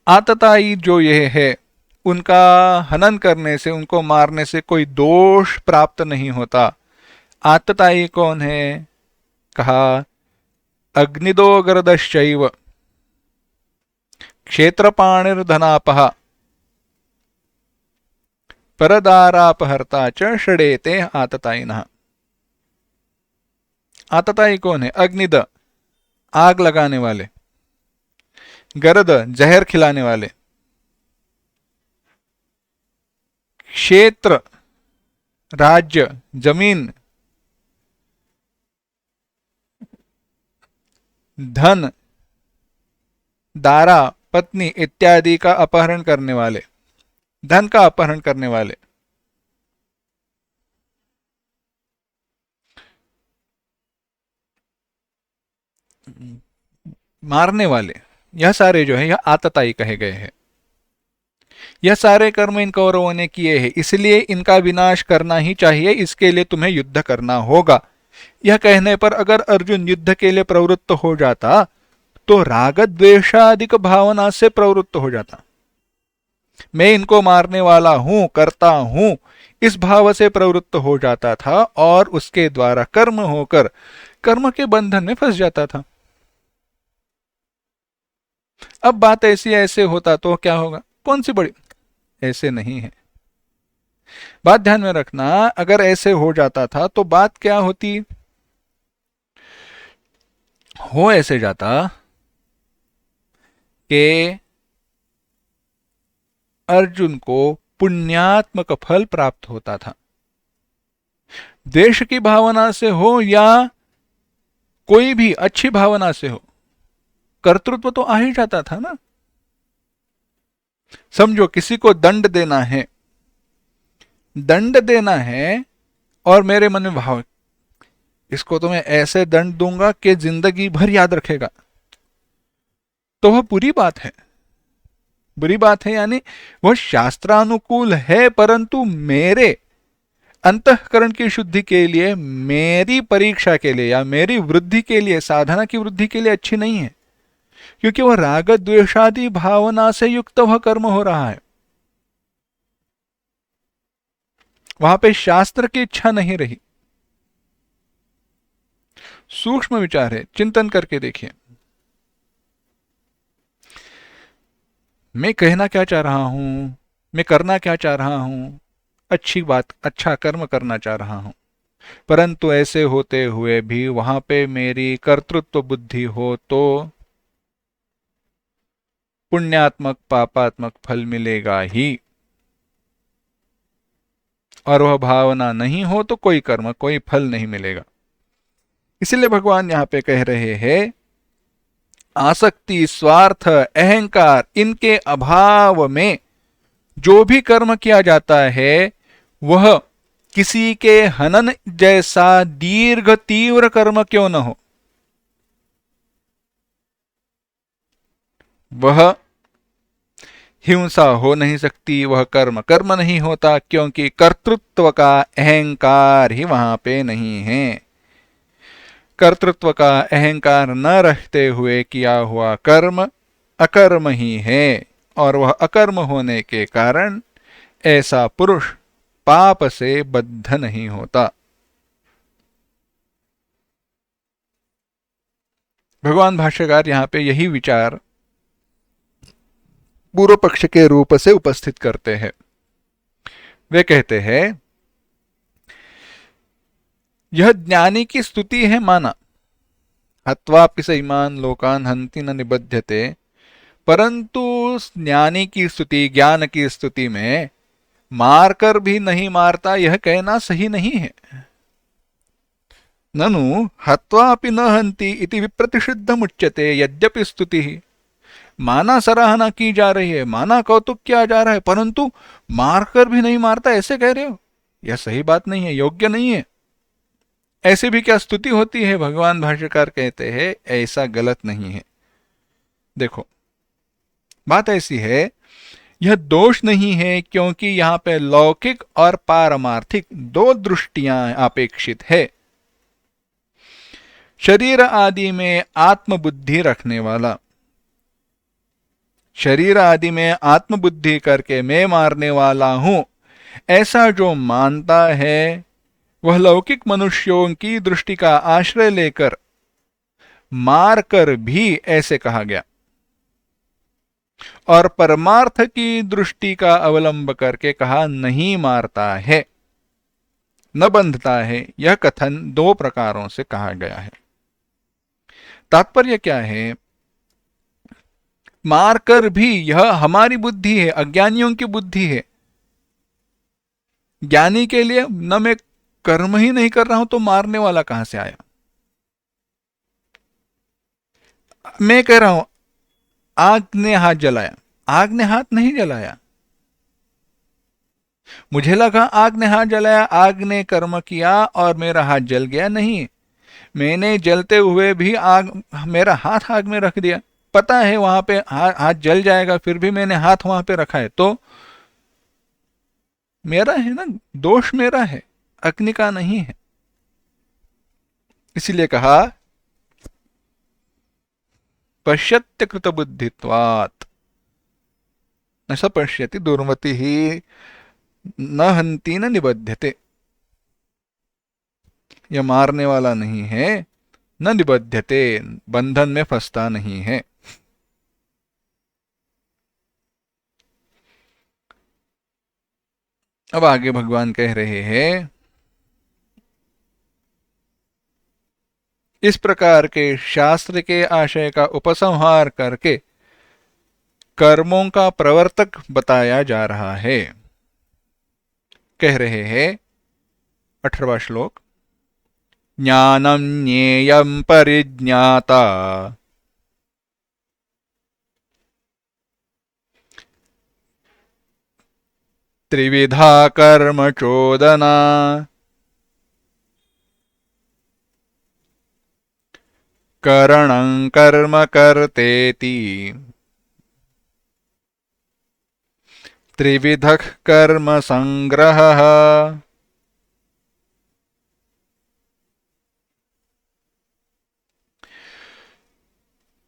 आतताई जो ये है, उनका हनन करने से, उनको मारने से कोई दोष प्राप्त नहीं होता। आतताई कौन है? कहा अग्निदो गर्दश्चैव क्षेत्रपाणिर्धनापः परदारापहर्ता च षडेते आततायिनः। आतताई कौन है? अग्निद, आग लगाने वाले, गर्द, जहर खिलाने वाले, क्षेत्र, राज्य, जमीन, धन, दारा, पत्नी इत्यादि का अपहरण करने वाले, धन का अपहरण करने वाले, मारने वाले, यह सारे जो है यह आतताई कहे गए हैं। यह सारे कर्म इन कौरवों ने किए हैं, इसलिए इनका विनाश करना ही चाहिए, इसके लिए तुम्हें युद्ध करना होगा। यह कहने पर अगर अर्जुन युद्ध के लिए प्रवृत्त हो जाता तो राग द्वेषादिक भावना से प्रवृत्त हो जाता। मैं इनको मारने वाला हूं, करता हूं, इस भाव से प्रवृत्त हो जाता था और उसके द्वारा कर्म होकर कर्म के बंधन में फंस जाता था। अब बात ऐसी ऐसे होता तो क्या होगा? कौन सी बड़ी, ऐसे नहीं है। बात ध्यान में रखना, अगर ऐसे हो जाता था तो बात क्या होती? हो ऐसे जाता कि अर्जुन को पुण्यात्मक फल प्राप्त होता था। द्वेष की भावना से हो या कोई भी अच्छी भावना से हो, कर्तृत्व तो आ ही जाता था ना। समझो किसी को दंड देना है, दंड देना है और मेरे मन में भाव, इसको तो मैं ऐसे दंड दूंगा कि जिंदगी भर याद रखेगा, तो वह बुरी बात है। बुरी बात है यानी वह शास्त्रानुकूल है, परंतु मेरे अंतःकरण की शुद्धि के लिए, मेरी परीक्षा के लिए या मेरी वृद्धि के लिए, साधना की वृद्धि के लिए अच्छी नहीं है, क्योंकि वह राग द्वेषादि भावना से युक्त वह कर्म हो रहा है। वहां पे शास्त्र की इच्छा नहीं रही। सूक्ष्म विचार है, चिंतन करके देखिए। मैं कहना क्या चाह रहा हूं, मैं करना क्या चाह रहा हूं? अच्छी बात, अच्छा कर्म करना चाह रहा हूं, परंतु ऐसे होते हुए भी वहां पे मेरी कर्तृत्व बुद्धि हो तो पुण्यात्मक पापात्मक फल मिलेगा ही, और वह भावना नहीं हो तो कोई कर्म, कोई फल नहीं मिलेगा। इसलिए भगवान यहां पे कह रहे हैं, आसक्ति, स्वार्थ, अहंकार, इनके अभाव में जो भी कर्म किया जाता है वह किसी के हनन जैसा दीर्घ तीव्र कर्म क्यों न हो, वह हिंसा हो नहीं सकती, वह कर्म कर्म नहीं होता, क्योंकि कर्तृत्व का अहंकार ही वहां पे नहीं है। कर्तृत्व का अहंकार न रहते हुए किया हुआ कर्म अकर्म ही है। और वह अकर्म होने के कारण ऐसा पुरुष पाप से बद्ध नहीं होता। भगवान भाष्यकार यहां पे यही विचार पूर्व पक्ष के रूप से उपस्थित करते हैं। वे कहते हैं यह ज्ञानी की स्तुति है माना, हत्वापि स इमान् लोकान् हन्ति न निबध्यते, परंतु ज्ञानी की स्तुति, ज्ञान की स्तुति में मारकर भी नहीं मारता यह कहना सही नहीं है। ननु हत्वापि न हन्ति इति विप्रतिषिद्धमुच्यते, यद्यपि स्तुति माना सराहना की जा रही है, माना कौतुक किया जा रहा है, परंतु मारकर भी नहीं मारता ऐसे कह रहे हो, यह सही बात नहीं है, योग्य नहीं है। ऐसे भी क्या स्तुति होती है? भगवान भाष्यकार कहते हैं ऐसा गलत नहीं है। देखो बात ऐसी है, यह दोष नहीं है क्योंकि यहां पे लौकिक और पारमार्थिक दो दृष्टियां अपेक्षित है। शरीर आदि में आत्मबुद्धि रखने वाला, शरीर आदि में आत्मबुद्धि करके मैं मारने वाला हूं ऐसा जो मानता है, वह लौकिक मनुष्यों की दृष्टि का आश्रय लेकर मारकर भी ऐसे कहा गया, और परमार्थ की दृष्टि का अवलंब करके कहा नहीं मारता है, न बंधता है। यह कथन दो प्रकारों से कहा गया है। तात्पर्य क्या है? मारकर भी यह हमारी बुद्धि है, अज्ञानियों की बुद्धि है। ज्ञानी के लिए न मैं कर्म ही नहीं कर रहा हूं तो मारने वाला कहां से आया? मैं कह रहा हूं आग ने हाथ जलाया, आग ने हाथ नहीं जलाया। मुझे लगा आग ने हाथ जलाया, आग ने कर्म किया और मेरा हाथ जल गया। नहीं, मैंने जलते हुए भी आग, मेरा हाथ आग में रख दिया, पता है वहां पे हाथ जल जाएगा, फिर भी मैंने हाथ वहां पे रखा है, तो मेरा है ना, दोष मेरा है, अग्नि का नहीं है। इसीलिए कहा पश्यत्य कृत बुद्धित्वात् न स पश्यति दुर्मति ही न हन्ति न निबध्यते। यह मारने वाला नहीं है, न निबध्यते, बंधन में फंसता नहीं है। अब आगे भगवान कह रहे हैं इस प्रकार के शास्त्र के आशय का उपसंहार करके कर्मों का प्रवर्तक बताया जा रहा है। कह रहे हैं 18वां श्लोक, ज्ञानं ज्ञेयं परिज्ञाता त्रिविधा कर्म चोदना, करणं कर्म कर्तेति त्रिविधः कर्म संग्रहः।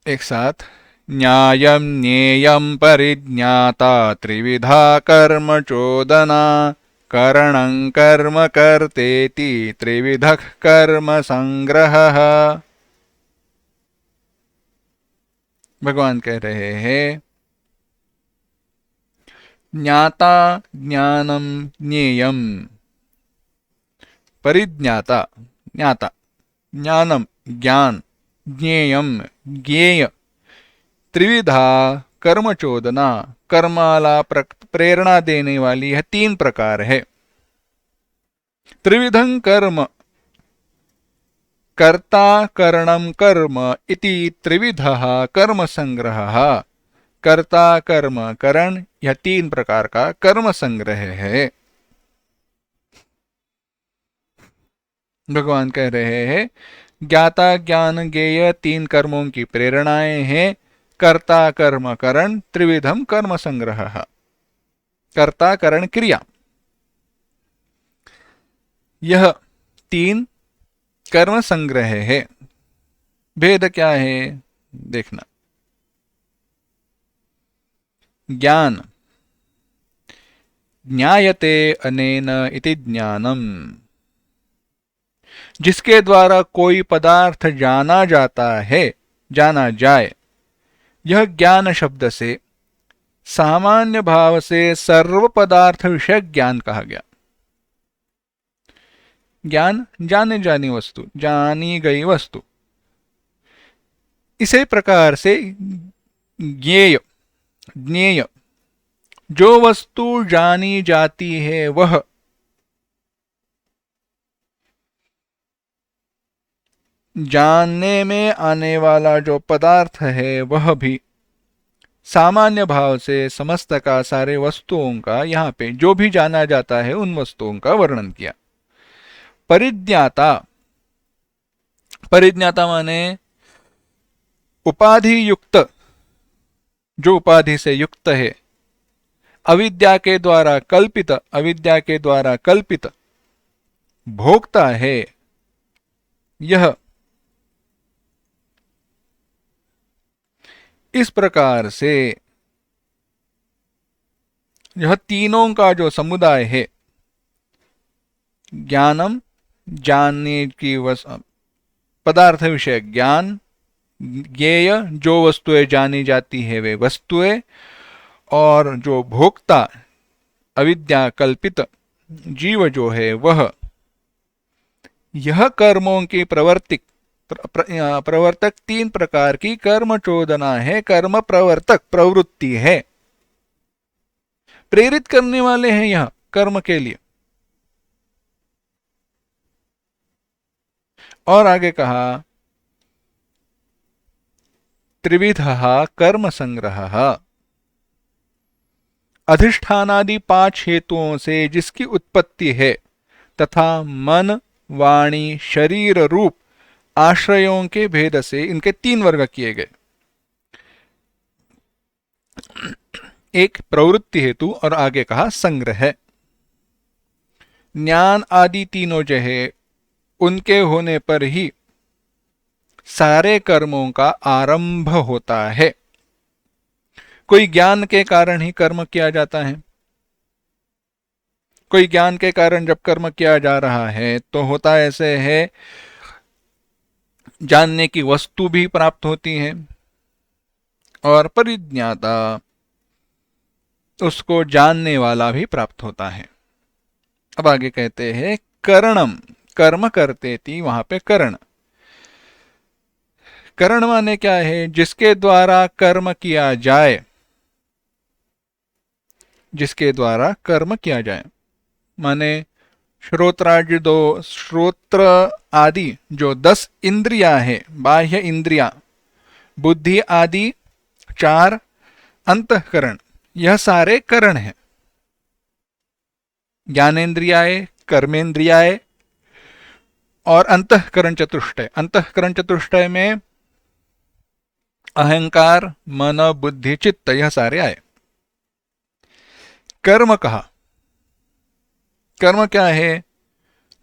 एक साथ, न्यायं ज्ञेयं परिज्ञाता त्रिविधा कर्म चोदना, करणं कर्म कर्तेति त्रिविधः कर्म संग्रहः। भगवान कह रहे हैं ज्ञाता ज्ञानम ज्ञेयम, परिज्ञाता ज्ञाता, ज्ञानम ज्ञान, ज्ञेयम ज्ञेय, त्रिविधा कर्म चोदना, कर्माला प्रेरणा देने वाली, यह तीन प्रकार है। त्रिविधं कर्म, कर्ता करणम कर्म इति त्रिविधः कर्म संग्रहः। कर्ता कर्म करण, यह तीन प्रकार का कर्म संग्रह है। भगवान कह रहे हैं ज्ञाता ज्ञान ज्ञेय तीन कर्मों की प्रेरणाएं हैं। कर्ता कर्म करण त्रिविधम कर्म संग्रह। कर्ता करण क्रिया, यह तीन कर्म संग्रह है। भेद क्या है देखना। ज्ञान ज्ञायते अनेन इति ज्ञानम, जिसके द्वारा कोई पदार्थ जाना जाता है, जाना जाए, यह ज्ञान शब्द से सामान्य भाव से सर्व पदार्थ विषय ज्ञान कहा गया। ज्ञान जाने जानी वस्तु, जानी गई वस्तु। इसी प्रकार से ज्ञेय ज्ञेय, जो वस्तु जानी जाती है वह, जानने में आने वाला जो पदार्थ है वह भी सामान्य भाव से समस्त का सारे वस्तुओं का, यहाँ पे जो भी जाना जाता है उन वस्तुओं का वर्णन किया। परिज्ञाता, परिज्ञाता माने उपाधि युक्त, जो उपाधि से युक्त है, अविद्या के द्वारा कल्पित, अविद्या के द्वारा कल्पित भोक्ता है। यह इस प्रकार से यह तीनों का जो समुदाय है, ज्ञानम जानने की पदार्थ विषय ज्ञान, ज्ञेय जो वस्तुएं जानी जाती है वे वस्तुएं, और जो भोक्ता अविद्या कल्पित जीव जो है वह, यह कर्मों की प्रवर्तक तीन प्रकार की कर्म चोदना है। कर्म प्रवर्तक प्रवृत्ति है, प्रेरित करने वाले हैं यह कर्म के लिए। और आगे कहा त्रिविधः कर्म संग्रह, अधिष्ठानादि 5 हेतुओं से जिसकी उत्पत्ति है तथा मन वाणी शरीर रूप आश्रयों के भेद से इनके 3 वर्ग किए गए। एक प्रवृत्ति हेतु और आगे कहा संग्रह। ज्ञान आदि तीनों जो है उनके होने पर ही सारे कर्मों का आरंभ होता है। कोई ज्ञान के कारण ही कर्म किया जाता है, कोई ज्ञान के कारण जब कर्म किया जा रहा है तो होता ऐसे है, जानने की वस्तु भी प्राप्त होती है और परिज्ञाता उसको जानने वाला भी प्राप्त होता है। अब आगे कहते हैं करणम, कर्म करते थी, वहां पे करण, करण माने क्या है? जिसके द्वारा कर्म किया जाए, जिसके द्वारा कर्म किया जाए माने श्रोत्रादि श्रोत्र आदि जो 10 इंद्रियां हैं, बाह्य इंद्रियां, बुद्धि आदि 4 अंतःकरण, यह सारे करण हैं। ज्ञानेन्द्रियाय, कर्मेंद्रियाय और अंतःकरण चतुष्टय। अंतःकरण चतुष्टय में अहंकार, मन, बुद्धि, चित्त, यह सारे आए। कर्म कहा, कर्म क्या है?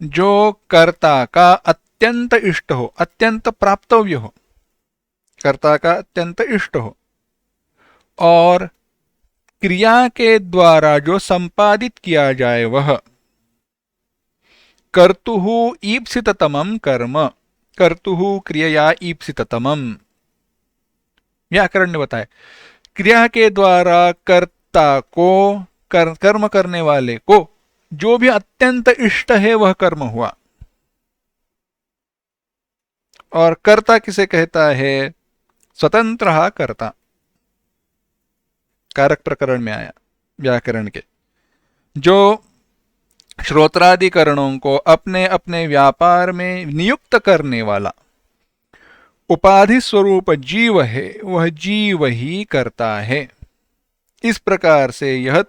जो कर्ता का अत्यंत इष्ट हो, अत्यंत प्राप्तव्य हो, कर्ता का अत्यंत इष्ट हो, और क्रिया के द्वारा जो संपादित किया जाए वह कर्तुः ईप्सिततमं कर्म, कर्तुः क्रियया ईप्सिततमं। व्याकरण ने बताया क्रिया के द्वारा कर्ता को, कर्म करने वाले को जो भी अत्यंत इष्ट है वह कर्म हुआ। और कर्ता किसे कहता है? स्वतंत्र कर्ता, कारक प्रकरण में आया व्याकरण के। जो श्रोत्रादिकरणों को अपने अपने व्यापार में नियुक्त करने वाला उपाधि स्वरूप जीव है, वह जीव ही करता है। इस प्रकार से यह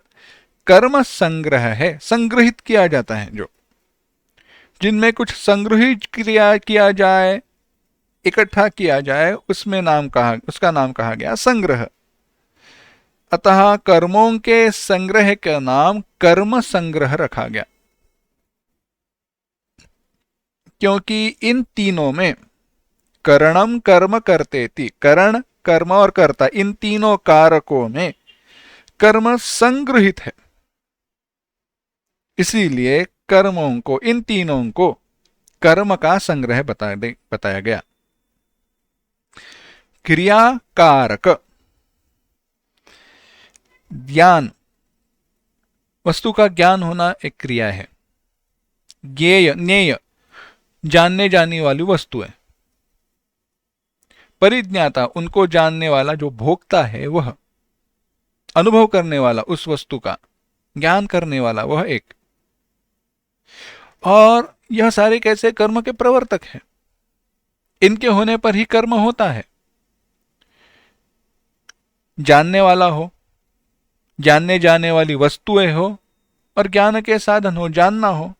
कर्म संग्रह है, संग्रहित किया जाता है। जो जिनमें कुछ संग्रहित किया जाए, इकट्ठा किया जाए, उसमें उसका नाम कहा गया संग्रह। अतः कर्मों के संग्रह का नाम कर्म संग्रह रखा गया, क्योंकि इन तीनों में करणम कर्म करते थी, करण, कर्म और कर्ता, इन तीनों कारकों में कर्म संगृहित है, इसीलिए कर्मों को, इन तीनों को कर्म का संग्रह बताया गया। क्रिया कारक, ज्ञान, वस्तु का ज्ञान होना एक क्रिया है। ज्ञेय, ज्ञेय, जानने जाने वाली वस्तु है। परिज्ञाता, उनको जानने वाला जो भोक्ता है वह, अनुभव करने वाला उस वस्तु का, ज्ञान करने वाला वह एक। और यह सारे कैसे कर्म के प्रवर्तक हैं, इनके होने पर ही कर्म होता है। जानने वाला हो, जानने जाने वाली वस्तुएं हो, और ज्ञान के साधन हो, जानना हो,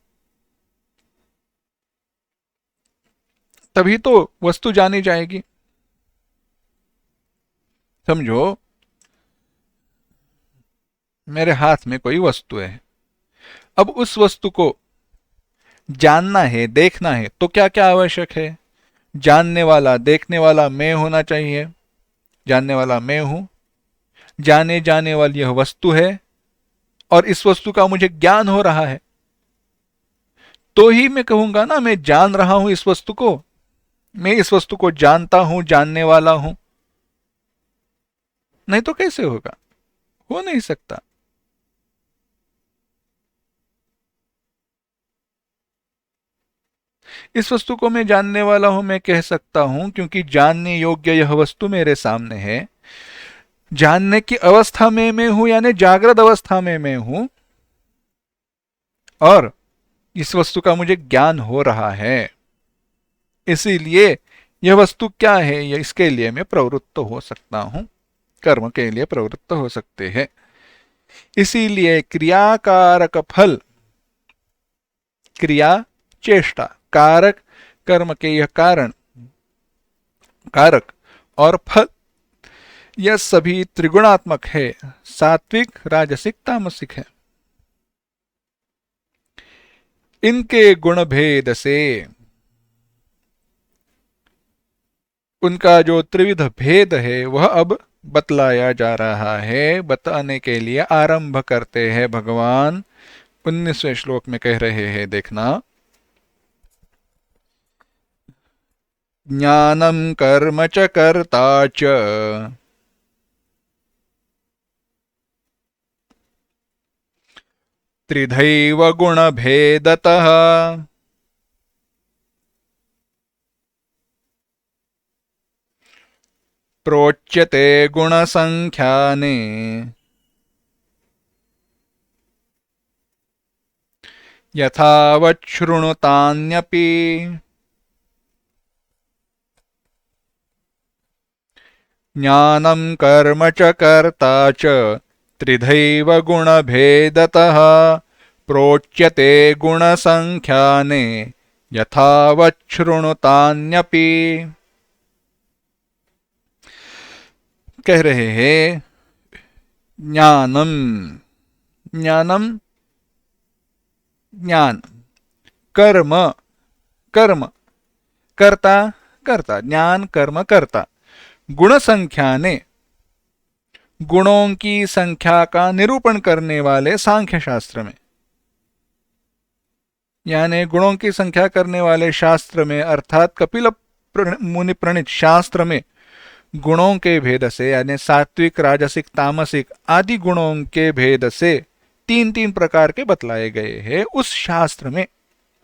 तभी तो वस्तु जानी जाएगी। समझो, मेरे हाथ में कोई वस्तु है, अब उस वस्तु को जानना है, देखना है, तो क्या क्या आवश्यक है? जानने वाला, देखने वाला मैं होना चाहिए, जानने वाला मैं हूं, जाने जाने वाली यह वस्तु है, और इस वस्तु का मुझे ज्ञान हो रहा है, तो ही मैं कहूंगा ना मैं जान रहा हूं इस वस्तु को, मैं इस वस्तु को जानता हूं, जानने वाला हूं। नहीं तो कैसे होगा? हो नहीं सकता। इस वस्तु को मैं जानने वाला हूं, मैं कह सकता हूं, क्योंकि जानने योग्य यह वस्तु मेरे सामने है। जानने की अवस्था में मैं हूं, यानी जागृत अवस्था में मैं हूं, और इस वस्तु का मुझे ज्ञान हो रहा है, इसीलिए यह वस्तु क्या है, यह इसके लिए मैं प्रवृत्त हो सकता हूं, कर्म के लिए प्रवृत्त हो सकते हैं। इसीलिए क्रियाकारक फल, क्रिया चेष्टा, कारक कर्म के यह कारण, कारक, और फल, यह सभी त्रिगुणात्मक है, सात्विक, राजसिक, तामसिक है। इनके गुण भेद से, उनका जो त्रिविध भेद है वह अब बतलाया जा रहा है। बताने के लिए आरंभ करते हैं भगवान 19वें श्लोक में कह रहे हैं, देखना। ज्ञानम कर्म च कर्ता च त्रिधैव गुणभेदतः प्रोच्यते गुणसंख्याने यथावत् शृणुतान्यपि ज्ञानं कर्म च कर्ता च त्रिधैव गुणभेदतः प्रोच्यते गुणसंख्याने यथावत् शृणुतान्यपि। कह रहे हैं ज्ञानम, ज्ञानम, ज्ञान, कर्म, कर्म, कर्ता, कर्ता, ज्ञान कर्म कर्ता, गुण संख्या ने, गुणों की संख्या का निरूपण करने वाले सांख्य शास्त्र में, यानी गुणों की संख्या करने वाले शास्त्र में, अर्थात कपिल मुनि प्रणीत शास्त्र में गुणों के भेद से, यानी सात्विक, राजसिक, तामसिक आदि गुणों के भेद से तीन तीन प्रकार के बतलाए गए हैं। उस शास्त्र में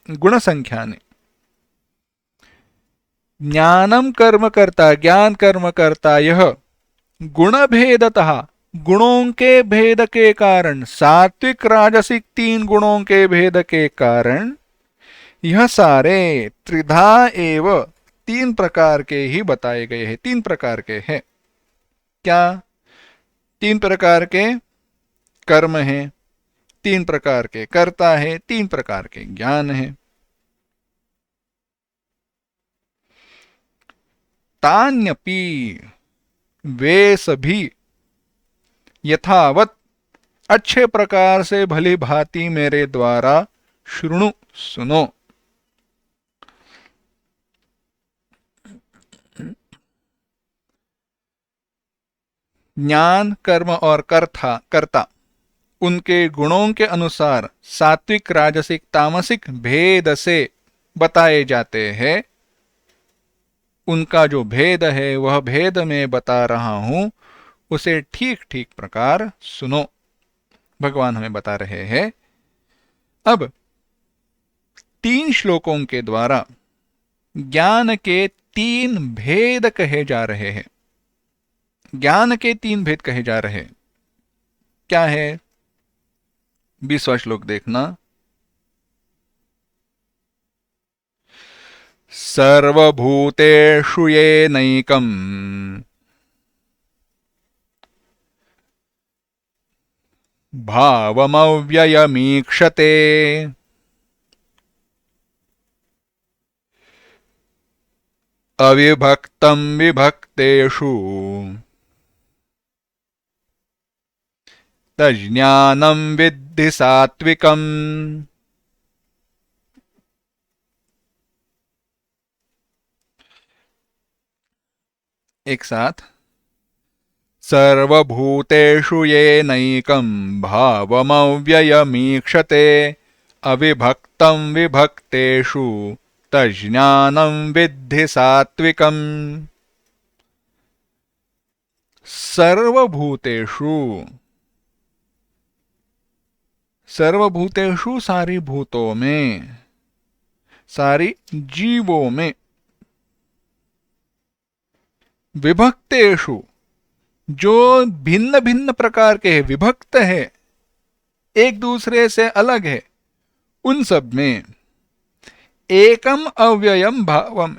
गुण संख्या ने, ज्ञानम कर्म करता, ज्ञान कर्म करता, यह गुण भेदतः, गुणों के भेद के कारण, सात्विक, राजसिक तीन गुणों के भेद के कारण यह सारे त्रिधा एव, तीन प्रकार के ही बताए गए हैं। तीन प्रकार के हैं क्या? तीन प्रकार के कर्म हैं, तीन प्रकार के कर्ता है, तीन प्रकार के ज्ञान है। तान्यपि, वे सभी, यथावत, अच्छे प्रकार से भली भांति मेरे द्वारा शृणु, सुनो। ज्ञान, कर्म और कर्ता उनके गुणों के अनुसार सात्विक, राजसिक, तामसिक भेद से बताए जाते हैं। उनका जो भेद है वह भेद मैं बता रहा हूं, उसे ठीक ठीक प्रकार सुनो। भगवान हमें बता रहे हैं। अब 3 श्लोकों के द्वारा ज्ञान के 3 भेद कहे जा रहे हैं। ज्ञान के 3 भेद कहे जा रहे हैं। क्या है? 20वां श्लोक देखना। सर्वभूतेषु येनैकम् भावमव्ययमीक्षते अविभक्तं विभक्तेषु तज्ज्ञानं विद्धि सात्विकम्। एक साथ। सर्वभूतेषु येनैकं भावमव्ययमीक्षते अविभक्तं विभक्तेषु तज्ज्ञानं विद्धि सात्विकम्। सर्वभूतेषु, सर्वभूतेषु सारी भूतों में, सारी जीवों में, विभक्तेषु जो भिन्न भिन्न प्रकार के हैं, विभक्त है, एक दूसरे से अलग है, उन सब में एकम अव्ययम भावम,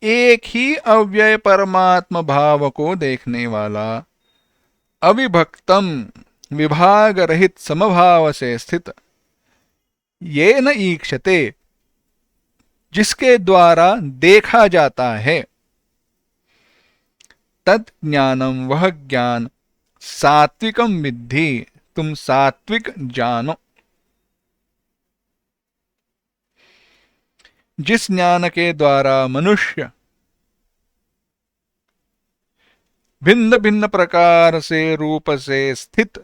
एक ही अव्यय परमात्म भाव को देखने वाला, अविभक्तम विभाग रहित समभाव से स्थित, ये न ईक्षते जिसके द्वारा देखा जाता है, तत् ज्ञानम वह ज्ञान, सात्विकम विद्धि तुम सात्विक जानो। जिस ज्ञान के द्वारा मनुष्य भिन्न भिन्न प्रकार से रूप से स्थित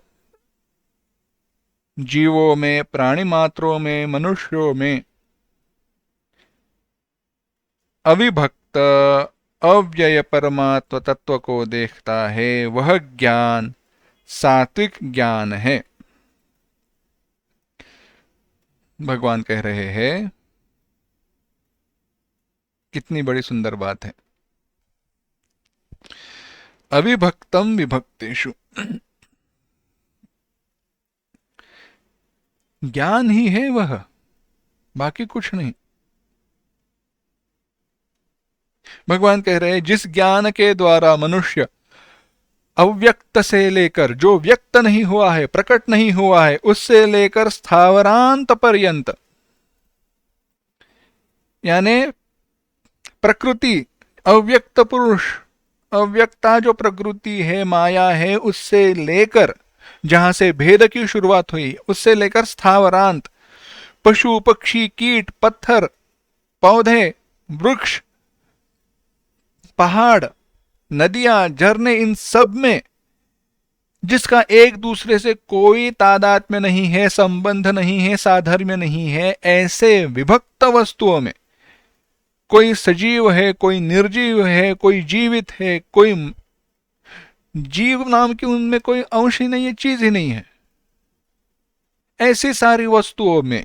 जीवों में, प्राणी मात्रों में, मनुष्यों में अविभक्त अव्यय परमात्म तत्व को देखता है, वह ज्ञान सात्विक ज्ञान है। भगवान कह रहे हैं, कितनी बड़ी सुंदर बात है। अविभक्तम विभक्तेषु, ज्ञान ही है वह, बाकी कुछ नहीं। भगवान कह रहे हैं, जिस ज्ञान के द्वारा मनुष्य अव्यक्त से लेकर, जो व्यक्त नहीं हुआ है, प्रकट नहीं हुआ है, उससे लेकर स्थावरांत पर्यंत, यानी प्रकृति, अव्यक्त पुरुष, अव्यक्ता जो प्रकृति है, माया है, उससे लेकर, जहां से भेद की शुरुआत हुई, उससे लेकर स्थावरांत, पशु पक्षी कीट पत्थर पौधे वृक्ष पहाड़ नदियां झरने, इन सब में जिसका एक दूसरे से कोई तादात्म्य नहीं है, संबंध नहीं है, साधर्म्य नहीं है, ऐसे विभक्त वस्तुओं में कोई सजीव है, कोई निर्जीव है, कोई जीवित है, कोई जीव नाम की उनमें कोई अंश ही नहीं है, चीज ही नहीं है, ऐसी सारी वस्तुओं में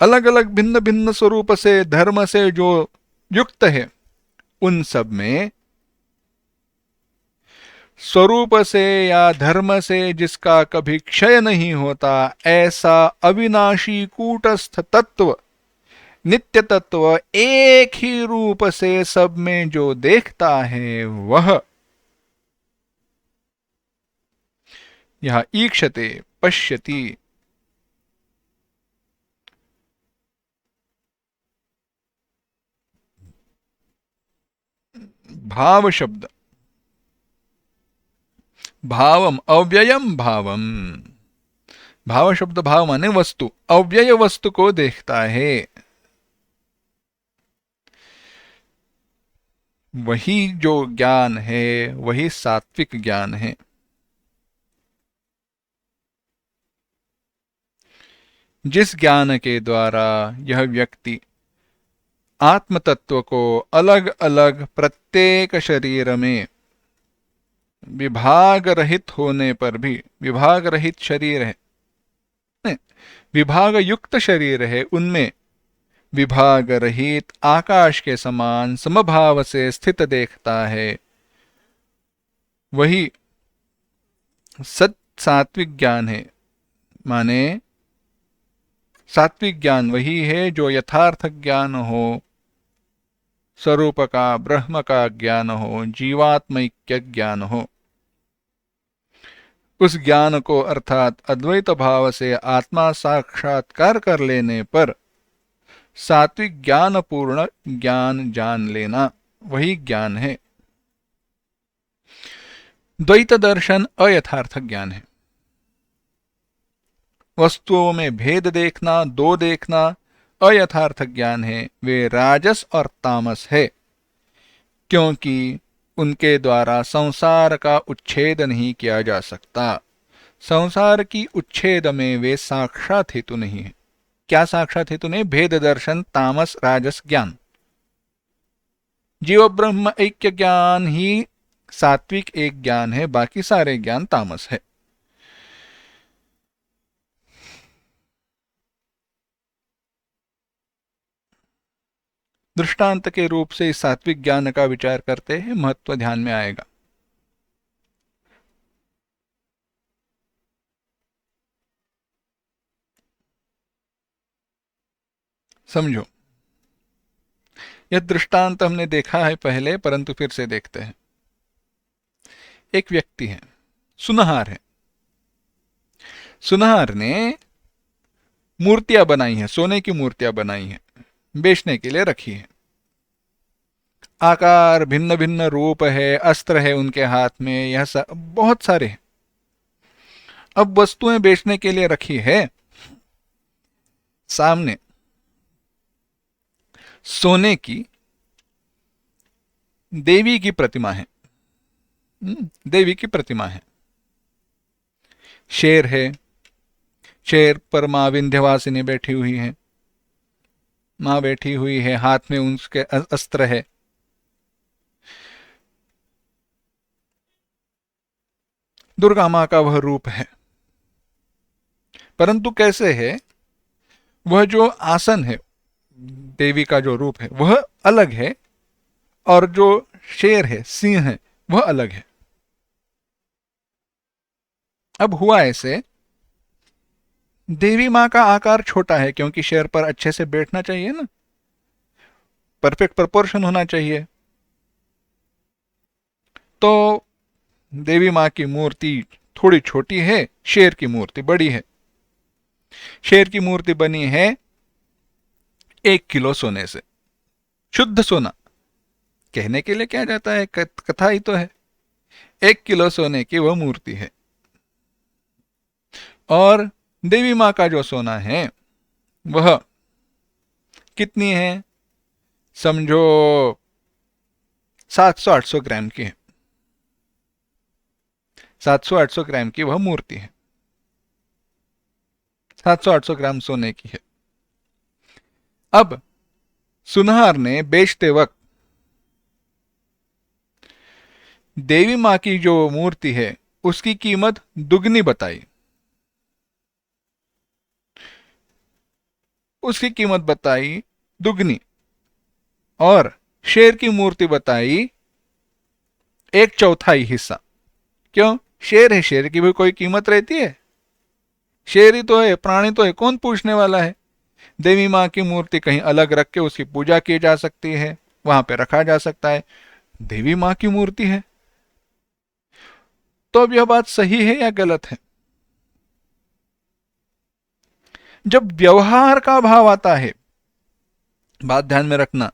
अलग अलग भिन्न भिन्न स्वरूप से, धर्म से जो युक्त है, उन सब में स्वरूप से या धर्म से जिसका कभी क्षय नहीं होता, ऐसा अविनाशी कूटस्थ तत्व, नित्य तत्व, एक ही रूप से सब में जो देखता है, वह यह ईक्षते पश्यति। भाव शब्द, भावम अव्ययम भावम, भाव शब्द भाव माने वस्तु, अव्यय वस्तु को देखता है। वही जो ज्ञान है वही सात्विक ज्ञान है। जिस ज्ञान के द्वारा यह व्यक्ति आत्म तत्व को अलग अलग प्रत्येक शरीर में विभाग रहित होने पर भी, विभाग रहित शरीर है, नहीं, विभाग युक्त शरीर है, उनमें विभाग रहित आकाश के समान समभाव से स्थित देखता है, वही सत सात्विक ज्ञान है। माने सात्विक ज्ञान वही है जो यथार्थ ज्ञान हो, स्वरूप का ब्रह्म का ज्ञान हो, जीवात्मैक्य ज्ञान हो। उस ज्ञान को अर्थात अद्वैत भाव से आत्मा साक्षात्कार कर लेने पर सात्विक ज्ञान पूर्ण ज्ञान जान लेना वही ज्ञान है। द्वैत दर्शन अयथार्थ ज्ञान है। वस्तुओं में भेद देखना, दो देखना अयथार्थ ज्ञान है। वे राजस और तामस है, क्योंकि उनके द्वारा संसार का उच्छेद नहीं किया जा सकता। संसार की उच्छेद में वे साक्षात हेतु नहीं है। क्या साक्षात हेतु नहीं? भेद दर्शन, तामस, राजस ज्ञान। जीव ब्रह्म ऐक्य ज्ञान ही सात्विक एक ज्ञान है, बाकी सारे ज्ञान तामस है। दृष्टांत के रूप से इस सात्विक ज्ञान का विचार करते हैं, महत्व ध्यान में आएगा। समझो, यह दृष्टांत हमने देखा है पहले, परंतु फिर से देखते हैं। एक व्यक्ति है, सुनहार है। सुनहार ने मूर्तियां बनाई हैं, सोने की मूर्तियां बनाई हैं, बेचने के लिए रखी है। आकार भिन्न भिन्न रूप है, अस्त्र है उनके हाथ में, यह बहुत सारे हैं। अब वस्तुएं बेचने के लिए रखी है। सामने सोने की देवी की प्रतिमा है। देवी की प्रतिमा है। शेर है, शेर पर मां विंध्यवासिनी बैठी हुई है। मां बैठी हुई है, हाथ में उसके अस्त्र है। दुर्गा मां का वह रूप है, परंतु कैसे है? वह जो आसन है, देवी का जो रूप है वह अलग है, और जो शेर है, सिंह है, वह अलग है। अब हुआ ऐसे, देवी मां का आकार छोटा है, क्योंकि शेर पर अच्छे से बैठना चाहिए ना, परफेक्ट प्रोपोर्शन होना चाहिए। तो देवी मां की मूर्ति थोड़ी छोटी है, शेर की मूर्ति बड़ी है। शेर की मूर्ति बनी है 1 किलो सोने से, शुद्ध सोना। कहने के लिए क्या जाता है, कथा ही तो है। 1 किलो सोने की वह मूर्ति है। और देवी मां का जो सोना है वह कितनी है? समझो 700-800 ग्राम की है। 700-800 ग्राम की वह मूर्ति है। 700-800 ग्राम सोने की है। अब सुनहार ने बेचते वक्त देवी मां की जो मूर्ति है उसकी कीमत दुगनी बताई। उसकी कीमत बताई दुगनी, और शेर की मूर्ति बताई 1/4 हिस्सा। क्यों? शेर है, शेर की भी कोई कीमत रहती है? शेर ही तो है, प्राणी तो है, कौन पूछने वाला है? देवी मां की मूर्ति कहीं अलग रख के उसकी पूजा की जा सकती है, वहां पे रखा जा सकता है। देवी मां की मूर्ति है। तो अब यह बात सही है या गलत है? जब व्यवहार का भाव आता है, बात ध्यान में रखना,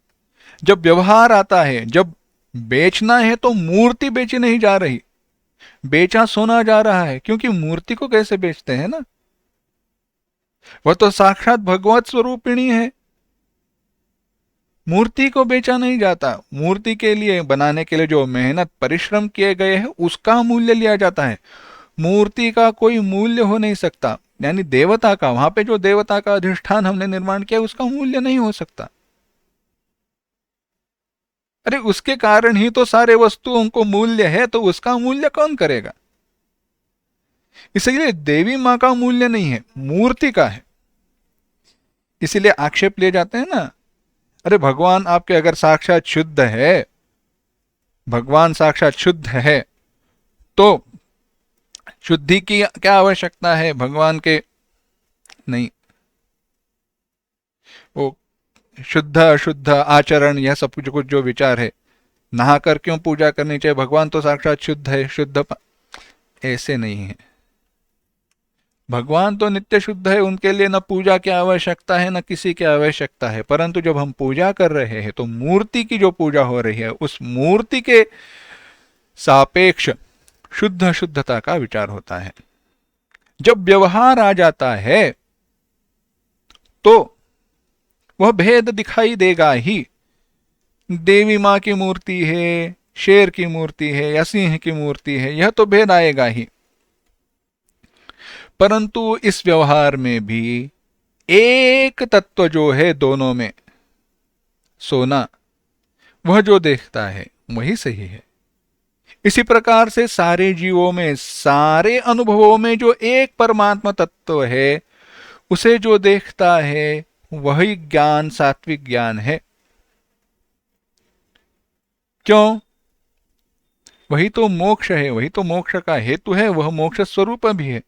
जब व्यवहार आता है, जब बेचना है, तो मूर्ति बेची नहीं जा रही, बेचा सोना जा रहा है। क्योंकि मूर्ति को कैसे बेचते हैं ना, वह तो साक्षात भगवत स्वरूपिणी है। मूर्ति को बेचा नहीं जाता, मूर्ति के लिए बनाने के लिए जो मेहनत परिश्रम किए गए हैं उसका मूल्य लिया जाता है। मूर्ति का कोई मूल्य हो नहीं सकता, यानी देवता का, वहां पे जो देवता का अधिष्ठान हमने निर्माण किया उसका मूल्य नहीं हो सकता। अरे उसके कारण ही तो सारे वस्तुओं को मूल्य है, तो उसका मूल्य कौन करेगा? इसलिए देवी माँ का मूल्य नहीं है, मूर्ति का है। इसीलिए आक्षेप लिए जाते हैं ना, अरे भगवान आपके अगर साक्षात शुद्ध है, भगवान साक्षात शुद्ध है, तो शुद्धि की क्या आवश्यकता है भगवान के? नहीं, वो शुद्ध अशुद्ध आचरण यह सब कुछ जो विचार है, नहाकर क्यों पूजा करनी चाहिए, भगवान तो साक्षात शुद्ध है, ऐसे नहीं है। भगवान तो नित्य शुद्ध है, उनके लिए न पूजा की आवश्यकता है न किसी की आवश्यकता है। परंतु जब हम पूजा कर रहे हैं तो मूर्ति की जो पूजा हो रही है उस मूर्ति के सापेक्ष शुद्ध शुद्धता का विचार होता है। जब व्यवहार आ जाता है तो वह भेद दिखाई देगा ही। देवी माँ की मूर्ति है, शेर की मूर्ति है या सिंह की मूर्ति है, यह तो भेद आएगा ही। परंतु इस व्यवहार में भी एक तत्व जो है दोनों में, सोना, वह जो देखता है वही सही है। इसी प्रकार से सारे जीवों में, सारे अनुभवों में जो एक परमात्मा तत्व है उसे जो देखता है वही ज्ञान सात्विक ज्ञान है। क्यों? वही तो मोक्ष है, वही तो मोक्ष का हेतु है, वह मोक्ष स्वरूप भी है,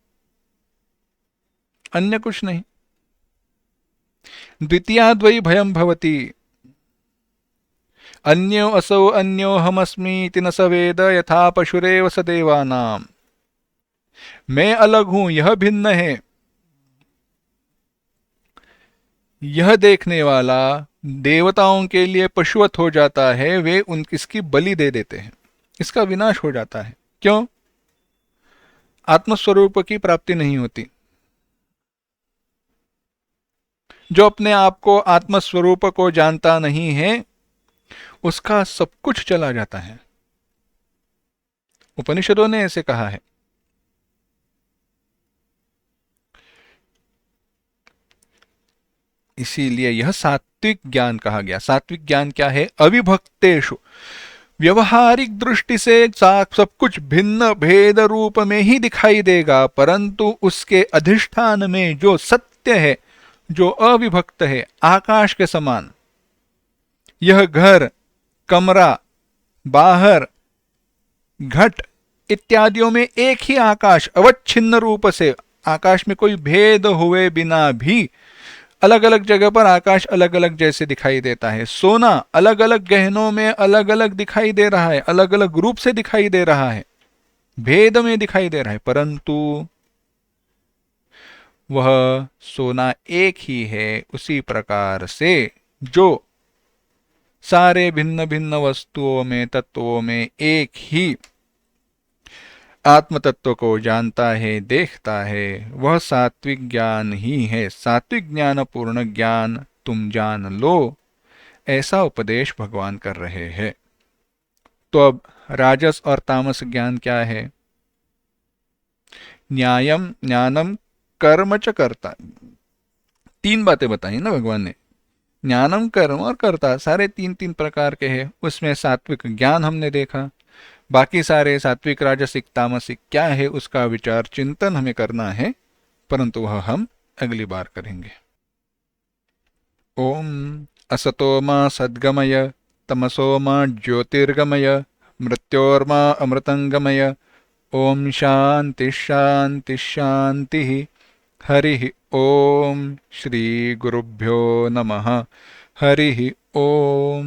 अन्य कुछ नहीं। द्वितीयाद्वै भयं भवति, अन्यो असौ अन्यो हमस्मीति न स वेद यथा पशुरेव स देवानाम। मैं अलग हूं, यह भिन्न है, यह देखने वाला देवताओं के लिए पशुवत हो जाता है, वे इसकी बलि दे देते हैं, इसका विनाश हो जाता है। क्यों? आत्मस्वरूप की प्राप्ति नहीं होती। जो अपने आप को आत्मस्वरूप को जानता नहीं है उसका सब कुछ चला जाता है। उपनिषदों ने ऐसे कहा है। इसीलिए यह सात्विक ज्ञान कहा गया। सात्विक ज्ञान क्या है? अविभक्तेषु, व्यवहारिक दृष्टि से सब कुछ भिन्न भेद रूप में ही दिखाई देगा, परंतु उसके अधिष्ठान में जो सत्य है, जो अविभक्त है, आकाश के समान, यह घर, कमरा, बाहर, घट इत्यादियों में एक ही आकाश अवच्छिन्न रूप से, आकाश में कोई भेद हुए बिना भी अलग अलग जगह पर आकाश अलग अलग जैसे दिखाई देता है। सोना अलग अलग गहनों में अलग अलग दिखाई दे रहा है, अलग अलग रूप से दिखाई दे रहा है, भेद में दिखाई दे रहा है, परंतु वह सोना एक ही है। उसी प्रकार से जो सारे भिन्न भिन्न वस्तुओं में, तत्वों में एक ही आत्म तत्व को जानता है, देखता है, वह सात्विक ज्ञान ही है। सात्विक ज्ञान पूर्ण ज्ञान तुम जान लो, ऐसा उपदेश भगवान कर रहे हैं। तो अब राजस और तामस ज्ञान क्या है? न्यायम ज्ञानम कर्म च कर्ता, तीन बातें बताई ना भगवान ने। ज्ञानम, कर्म और कर्ता, सारे तीन तीन प्रकार के हैं। उसमें सात्विक ज्ञान हमने देखा, बाकी सारे सात्विक राजसिक तामसिक क्या है उसका विचार चिंतन हमें करना है, परंतु वह हम अगली बार करेंगे। ओम असतो मा सद्गमय, तमसो मा ज्योतिर्गमय, मृत्योर्मा अमृतंगमय। ओम शांति शांति शांति। हरि ओम। श्री गुरुभ्यो नमः। हरि ओम।